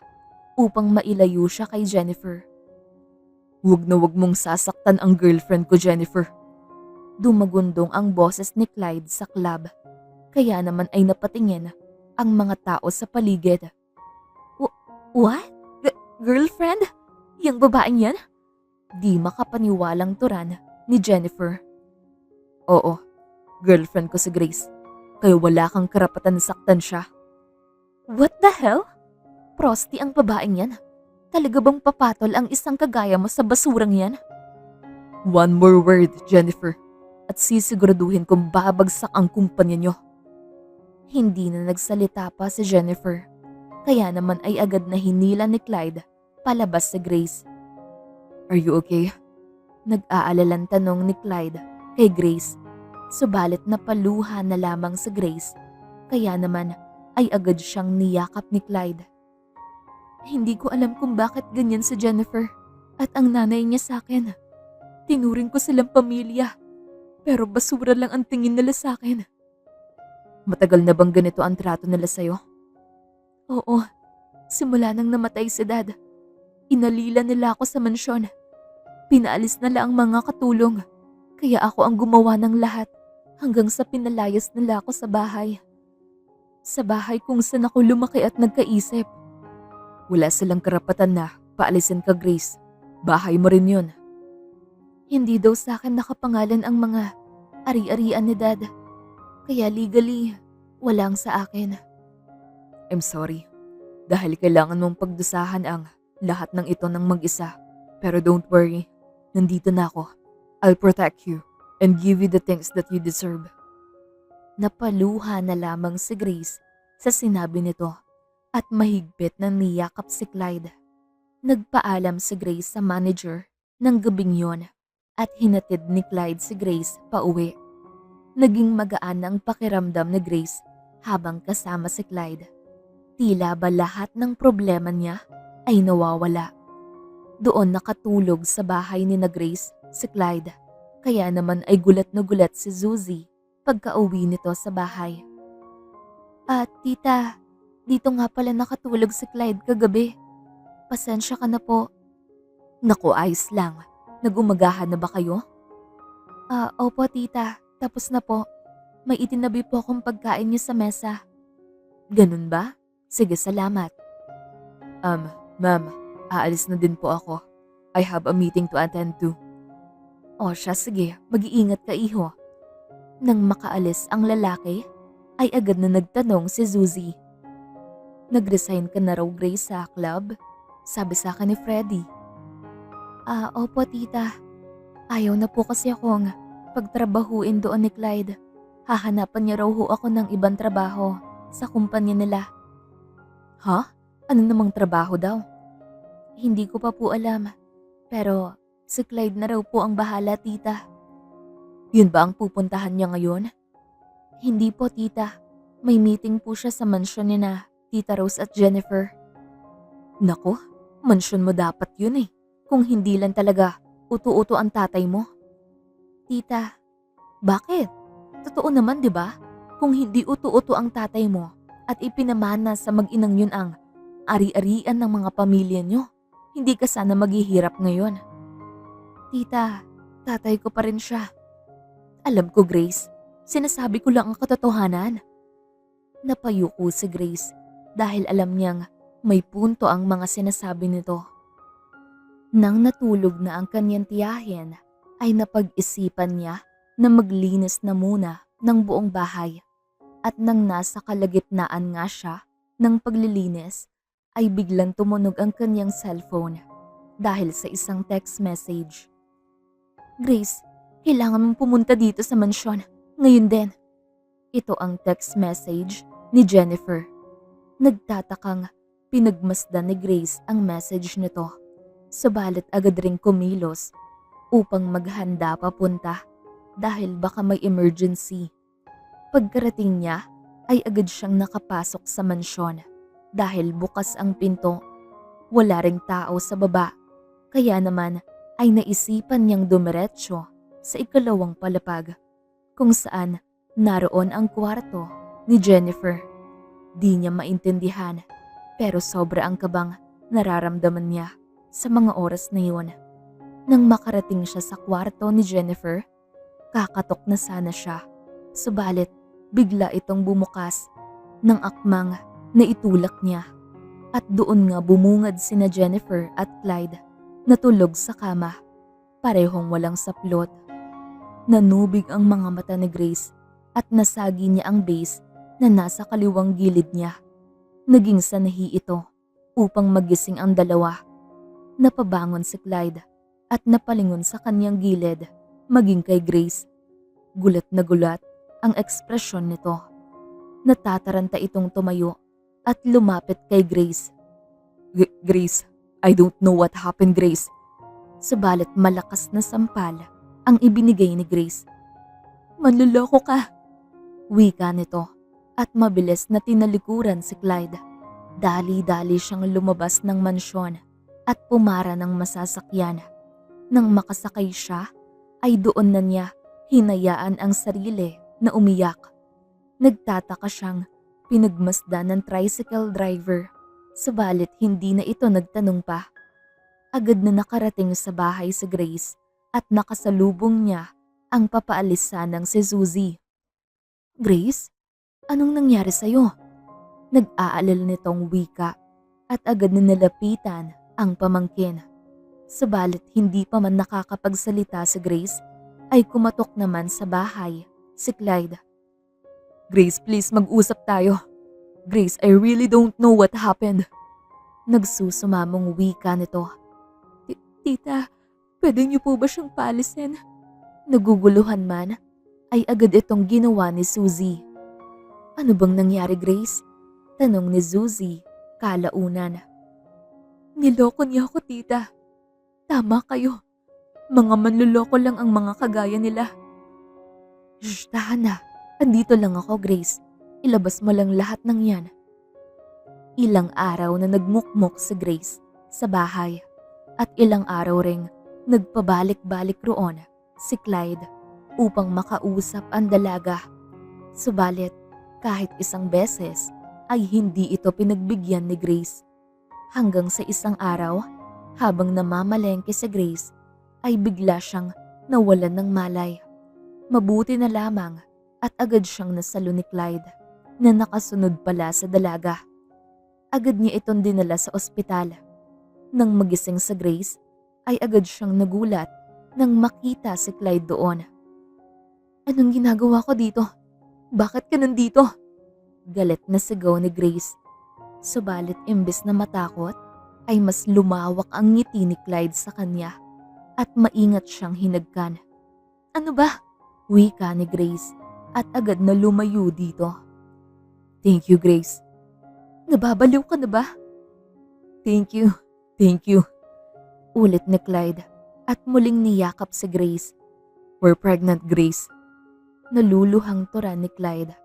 upang mailayo siya kay Jennifer. Huwag na huwag mong sasaktan ang girlfriend ko, Jennifer. Dumagundong ang boses ni Clyde sa club. Kaya naman ay napatingin ang mga tao sa paligid. What? Girlfriend? Yang babaeng yan? Di makapaniwalang turan ni Jennifer. Oo, girlfriend ko si Grace. Kaya wala kang karapatan na saktan siya. What the hell? Prosty ang babaeng yan. Talaga bang papatol ang isang kagaya mo sa basurang yan? One more word, Jennifer. At sisiguraduhin kong babagsak ang kumpanya nyo. Hindi na nagsalita pa si Jennifer. Kaya naman ay agad na hinila ni Clyde palabas si Grace. Are you okay? Nag-aalalang tanong ni Clyde kay Grace. Subalit napaluha na lamang si Grace. Kaya naman ay agad siyang niyakap ni Clyde. Hindi ko alam kung bakit ganyan si Jennifer at ang nanay niya sa akin. Tinuring ko silang pamilya, pero basura lang ang tingin nila sa akin. Matagal na bang ganito ang trato nila sa'yo? Oo, simula nang namatay si Dad. Inalila nila ako sa mansyon. Pinaalis nila ang mga katulong, kaya ako ang gumawa ng lahat hanggang sa pinalayas nila ako sa bahay. Sa bahay kung saan ako lumaki at nagkaisip. Wala silang karapatan na paalisin ka, Grace. Bahay mo rin yun. Hindi daw sa akin nakapangalan ang mga ari-arian ni Dad. Kaya legally, walang sa akin. I'm sorry. Dahil kailangan mong pagdusahan ang lahat ng ito ng mag-isa. Pero don't worry. Nandito na ako. I'll protect you and give you the things that you deserve. Napaluha na lamang si Grace sa sinabi nito at mahigpit na niyakap si Clyde. Nagpaalam si Grace sa manager ng gabing yon at hinatid ni Clyde si Grace pauwi. Naging magaan ang pakiramdam ni Grace habang kasama si Clyde. Tila ba lahat ng problema niya ay nawawala. Doon nakatulog sa bahay ni na Grace si Clyde. Kaya naman ay gulat na gulat si Suzy pagka-uwi nito sa bahay. Tita, dito nga pala nakatulog si Clyde kagabi. Pasensya ka na po. Naku, ayos lang. Nagumagahan na ba kayo? Opo tita, tapos na po. May itinabi po akong pagkain niyo sa mesa. Ganun ba? Sige, salamat. Ma'am, aalis na din po ako. I have a meeting to attend to. O siya, sige, mag-iingat ka iho. Nang makaalis ang lalaki, ay agad na nagtanong si Suzy. Nag-resign ka na raw, Grace, sa club? Sabi sa akin ni Freddy. Opo tita. Ayaw na po kasi akong pagtrabahuin doon ni Clyde. Hahanapan niya raw ho ako ng ibang trabaho sa kumpanya nila. Ha? Ano namang trabaho daw? Hindi ko pa po alam. Pero si Clyde na raw po ang bahala, tita. Yun ba ang pupuntahan niya ngayon? Hindi po, tita. May meeting po siya sa mansyon niya na Tita Rose at Jennifer. Nako, mansyon mo dapat yun eh. Kung hindi lang talaga uto-uto ang tatay mo. Tita, bakit? Totoo naman, di ba? Kung hindi uto-uto ang tatay mo at ipinamana sa mag-inang yun ang ari-arian ng mga pamilya nyo, hindi ka sana maghihirap ngayon. Tita, tatay ko pa rin siya. Alam ko, Grace. Sinasabi ko lang ang katotohanan. Napayuko si Grace dahil alam niyang may punto ang mga sinasabi nito. Nang natulog na ang kanyang tiyahin, ay napag-isipan niya na maglinis na muna ng buong bahay. At nang nasa kalagitnaan nga siya ng paglilinis, ay biglang tumunog ang kanyang cellphone dahil sa isang text message. Grace, kailangan mong pumunta dito sa mansyon. Ngayon din. Ito ang text message ni Jennifer. Nagtatakang pinagmasdan ni Grace ang message nito. Subalit agad ring kumilos upang maghanda papunta dahil baka may emergency. Pagkarating niya ay agad siyang nakapasok sa mansyon dahil bukas ang pinto. Wala ring tao sa baba, kaya naman ay naisipan niyang dumiretso sa ikalawang palapag kung saan naroon ang kwarto ni Jennifer. Di niya maintindihan pero sobra ang kabang nararamdaman niya sa mga oras na yun. Nang makarating siya sa kwarto ni Jennifer, kakatok na sana siya. Subalit bigla itong bumukas ng akmang na itulak niya. At doon nga bumungad sina Jennifer at Clyde na tulog sa kama. Parehong walang saplot. Nanubig ang mga mata ni Grace at nasagi niya ang base na nasa kaliwang gilid niya. Naging sanahi ito upang magising ang dalawa. Napabangon si Clyde at napalingon sa kanyang gilid maging kay Grace. Gulat na gulat ang ekspresyon nito. Natataranta itong tumayo at lumapit kay Grace. Grace, I don't know what happened, Grace. Subalit malakas na sampal ang ibinigay ni Grace. Manluloko ka, wika nito at mabilis na tinalikuran si Clyde. Dali-dali siyang lumabas ng mansyon at pumara ng masasakyan. Nang makasakay siya, ay doon na niya hinayaan ang sarili na umiyak. Nagtataka siyang pinagmasdan ng tricycle driver, subalit hindi na ito nagtanong pa. Agad na nakarating sa bahay si Grace at nakasalubong niya ang papaalisan ng si Suzy. Grace, anong nangyari sa'yo? Nag-aalala nitong wika at agad na nalapitan ang pamangkin. Subalit hindi pa man nakakapagsalita si Grace ay kumatok naman sa bahay si Clyde. Grace, please mag-usap tayo. Grace, I really don't know what happened. Nagsusumamong wika nito. Tita, pwede niyo po ba siyang paalisin? Naguguluhan man, ay agad itong ginawa ni Suzy. Ano bang nangyari, Grace? Tanong ni Suzy, kalaunan. Niloko niya ako, tita. Tama kayo. Mga manluloko lang ang mga kagaya nila. Shh, tahan na. Andito lang ako, Grace. Ilabas mo lang lahat ng yan. Ilang araw na nagmukmok si Grace sa bahay at ilang araw ring nagpabalik-balik roon si Clyde upang makausap ang dalaga. Subalit kahit isang beses ay hindi ito pinagbigyan ni Grace. Hanggang sa isang araw, habang namamalengke si Grace, ay bigla siyang nawalan ng malay. Mabuti na lamang at agad siyang nasalo ni Clyde na nakasunod pala sa dalaga. Agad niya itong dinala sa ospital Nang magising sa Grace, ay agad siyang nagulat nang makita si Clyde doon. Anong ginagawa ko dito? Bakit ka nandito? Galit na sigaw ni Grace. Subalit imbes na matakot, ay mas lumawak ang ngiti ni Clyde sa kanya at maingat siyang hinagkan. Ano ba? Wika ni Grace at agad na lumayo dito. Thank you, Grace. Nababaliw ka na ba? Thank you. Thank you. Ulit ni Clyde at muling niyakap si Grace. We're pregnant, Grace. Naluluhang tura ni Clyde.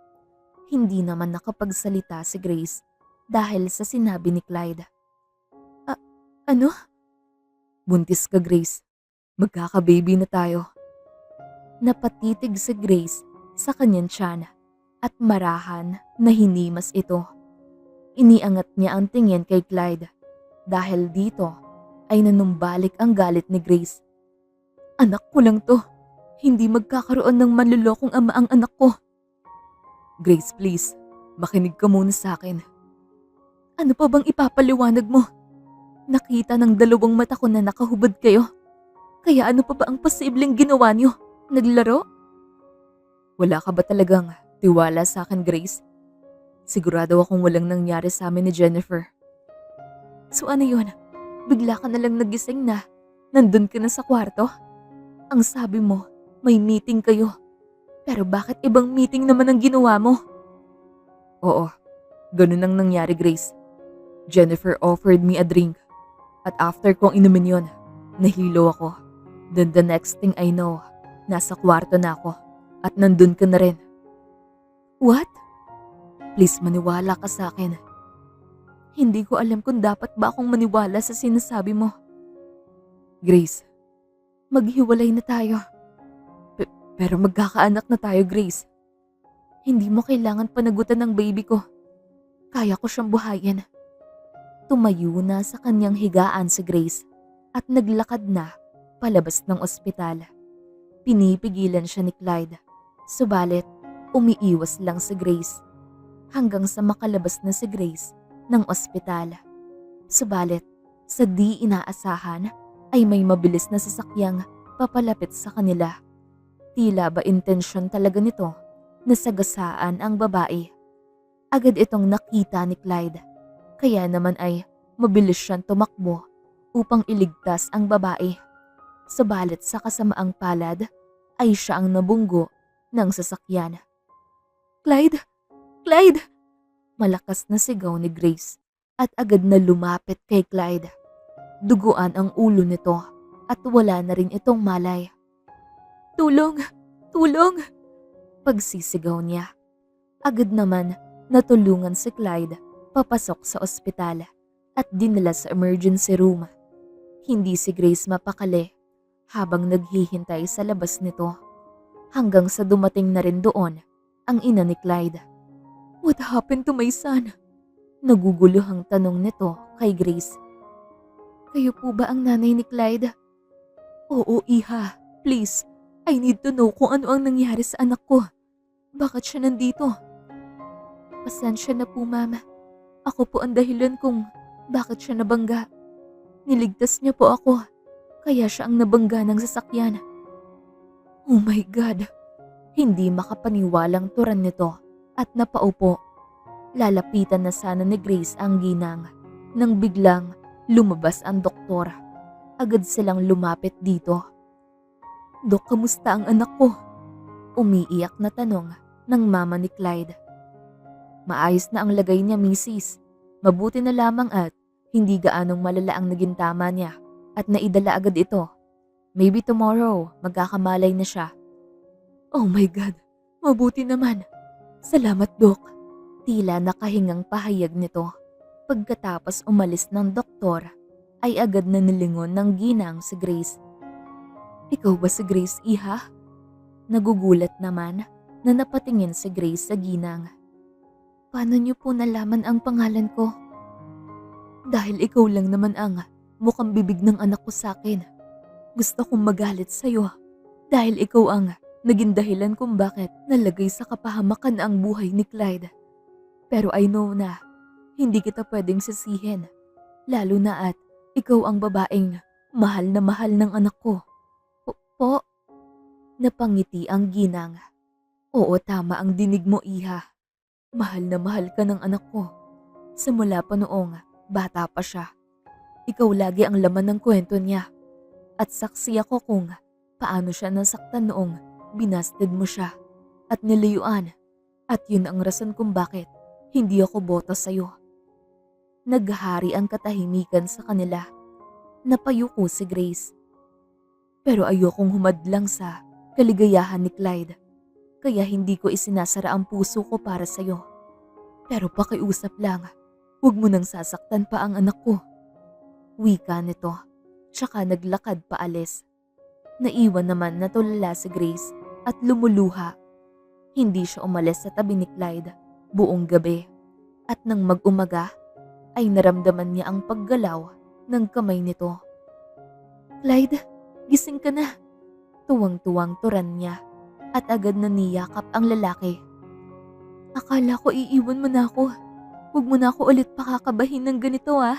Hindi naman nakapagsalita si Grace dahil sa sinabi ni Clyde. Ano? Buntis ka, Grace. Magkaka-baby na tayo. Napatitig si Grace sa kanyang tiyan at marahan na hinimas ito. Iniangat niya ang tingin kay Clyde dahil dito ay nanumbalik ang galit ni Grace. Anak ko lang to. Hindi magkakaroon ng manlulokong ama ang anak ko. Grace, please. Makinig ka muna sa akin. Ano pa bang ipapaliwanag mo? Nakita ng dalawang mata ko na nakahubad kayo. Kaya ano pa ba ang posibleng ginawa niyo? Naglaro? Wala ka ba talagang tiwala sa akin, Grace? Sigurado akong walang nangyari sa amin ni Jennifer. So ano yun? Bigla ka nalang nagising na nandun ka na sa kwarto? Ang sabi mo, may meeting kayo. Pero bakit ibang meeting naman ang ginawa mo? Oo, ganun ang nangyari, Grace. Jennifer offered me a drink. At after kong inumin yun, nahilo ako. Then the next thing I know, nasa kwarto na ako. At nandun ka na rin. What? Please maniwala ka sa akin. Hindi ko alam kung dapat ba akong maniwala sa sinasabi mo. Grace, maghiwalay na tayo. Pero magkakaanak na tayo, Grace. Hindi mo kailangan panagutan ng baby ko. Kaya ko siyang buhayin. Tumayo na sa kanyang higaan si Grace at naglakad na palabas ng ospital. Pinipigilan siya ni Clyde. Subalit, umiiwas lang si Grace hanggang sa makalabas na si Grace ng ospital. Subalit, sa di inaasahan ay may mabilis na sasakyang papalapit sa kanila. Tila ba intensyon talaga nito na sagasaan ang babae. Agad itong nakita ni Clyde. Kaya naman ay mabilis siyang tumakbo upang iligtas ang babae. Subalit sa kasamaang palad ay siya ang nabunggo ng sasakyan. Clyde! Clyde! Malakas na sigaw ni Grace at agad na lumapit kay Clyde. Duguan ang ulo nito at wala na rin itong malay. Tulong! Tulong! Pagsisigaw niya. Agad naman natulungan si Clyde papasok sa ospital at dinala sa emergency room. Hindi si Grace mapakali habang naghihintay sa labas nito hanggang sa dumating na rin doon ang ina ni Clyde. What happened to my son? Naguguluhang tanong nito kay Grace. Kayo po ba ang nanay ni Clyde? Oo, iha. Please, I need to know kung ano ang nangyari sa anak ko. Bakit siya nandito? Pasensya na po, mama. Ako po ang dahilan kung bakit siya nabangga. Niligtas niya po ako, kaya siya ang nabangga ng sasakyan. Oh my God! Hindi makapaniwalang turan nito at napaupo. Lalapitan na sana ni Grace ang ginang nang biglang lumabas ang doktor. Agad silang lumapit dito. Dok, kamusta ang anak ko? Umiiyak na tanong ng mama ni Clyde. Maayos na ang lagay niya, Mrs. Mabuti na lamang at hindi gaanong malala ang naging tama niya at naidala agad ito. Maybe tomorrow, magkakamalay na siya. Oh my God, mabuti naman. Salamat, Dok. Tila nakahingang pahayag nito. Pagkatapos umalis ng doktor, ay agad na nilingon ng ginang si Grace. Ikaw ba si Grace, iha? Nagugulat naman na napatingin si Grace sa ginang. Paano niyo po nalaman ang pangalan ko? Dahil ikaw lang naman ang mukhang bibig ng anak ko sa akin. Gusto kong magalit sa'yo dahil ikaw ang naging dahilan kung bakit nalagay sa kapahamakan ang buhay ni Clyde. Pero I know na hindi kita pwedeng sisihin, lalo na at Ikaw ang babaeng mahal na mahal ng anak ko. Po? Napangiti ang ginang. Oo, tama ang dinig mo, iha. Mahal na mahal ka ng anak ko. Simula pa noong bata pa siya. Ikaw lagi ang laman ng kwento niya. At saksi ako kung paano siya nasaktan noong binasted mo siya at nilayuan. At yun ang rason kung bakit hindi ako boto sa'yo. Naghahari ang katahimikan sa kanila. Napayuko si Grace. Pero ayokong humadlang sa kaligayahan ni Clyde. Kaya hindi ko isinasara ang puso ko para sa'yo. Pero pakiusap lang, huwag mo nang sasaktan pa ang anak ko. Wika nito, tsaka naglakad paalis. Naiwan naman na tulala si Grace at lumuluha. Hindi siya umalis sa tabi ni Clyde buong gabi. At nang mag-umaga, ay naramdaman niya ang paggalaw ng kamay nito. Clyde, gising ka na. Tuwang-tuwang turan niya at agad na niyakap ang lalaki. Akala ko iiwan mo na ako. Huwag mo na ako ulit pakakabahin ng ganito ah.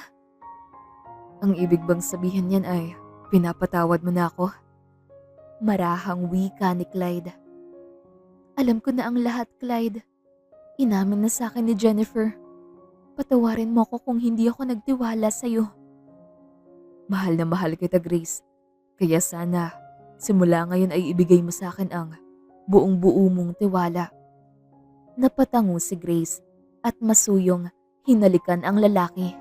Ang ibig bang sabihin niyan ay pinapatawad mo na ako? Marahang wika ni Clyde. Alam ko na ang lahat, Clyde. Inamin na sa akin ni Jennifer. Patawarin mo ako kung hindi ako nagtiwala sa'yo. Mahal na mahal kita, Grace. Kaya sana, simula ngayon ay ibigay mo sa akin ang buong-buo mong tiwala. Napatango si Grace at masuyong hinalikan ang lalaki.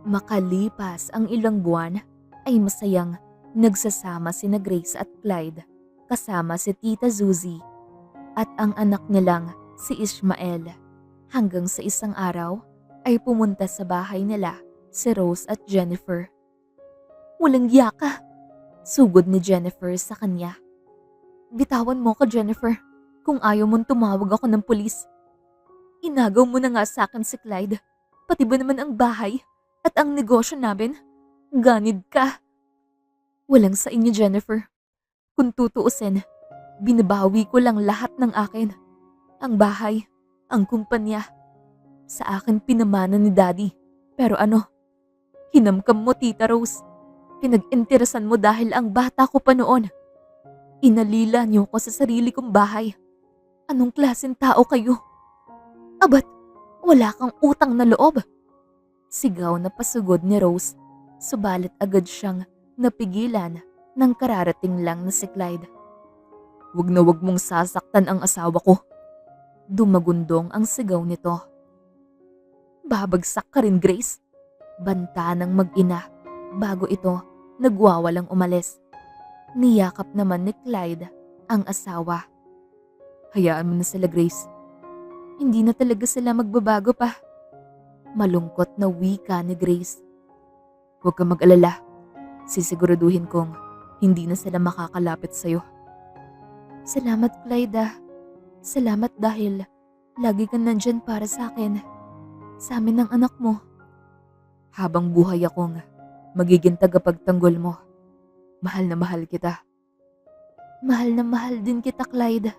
Makalipas ang ilang buwan ay masayang nagsasama sina Grace at Clyde kasama si Tita Zuzi at ang anak nilang si Ishmael. Hanggang sa isang araw ay pumunta sa bahay nila si Rose at Jennifer. Walang giya ka, sugod ni Jennifer sa kanya. Bitawan mo ko, Jennifer, kung ayaw mong tumawag ako ng pulis. Inagaw mo na nga sa akin si Clyde, pati ba naman ang bahay at ang negosyo namin? Ganid ka. Walang sa inyo, Jennifer. Kung tutuusin, binabawi ko lang lahat ng akin. Ang bahay, ang kumpanya. Sa akin pinamana ni Daddy. Pero ano, hinamkam mo, Tita Rose. Pinag-interesan mo dahil ang bata ko pa noon. Inalila niyo ko sa sarili kong bahay. Anong klaseng tao kayo? Abat, wala kang utang na loob. Sigaw na pasugod ni Rose, subalit agad siyang napigilan ng kararating lang na si Clyde. Wag na wag mong sasaktan ang asawa ko. Dumagundong ang sigaw nito. Babagsak ka rin, Grace. Banta ng mag-ina bago ito nagwawalang umalis. Niyakap naman ni Clyde ang asawa. Hayaan mo na sila, Grace. Hindi na talaga sila magbabago pa. Malungkot na wika ni Grace. Huwag kang mag-alala. Sisiguraduhin kong hindi na sila makakalapit sa'yo. Salamat, Clyde. Salamat dahil lagi kang nandyan para sa akin. Sa amin ng anak mo. Habang buhay akong magiging tagapagtanggol mo. Mahal na mahal kita. Mahal na mahal din kita, Clyde.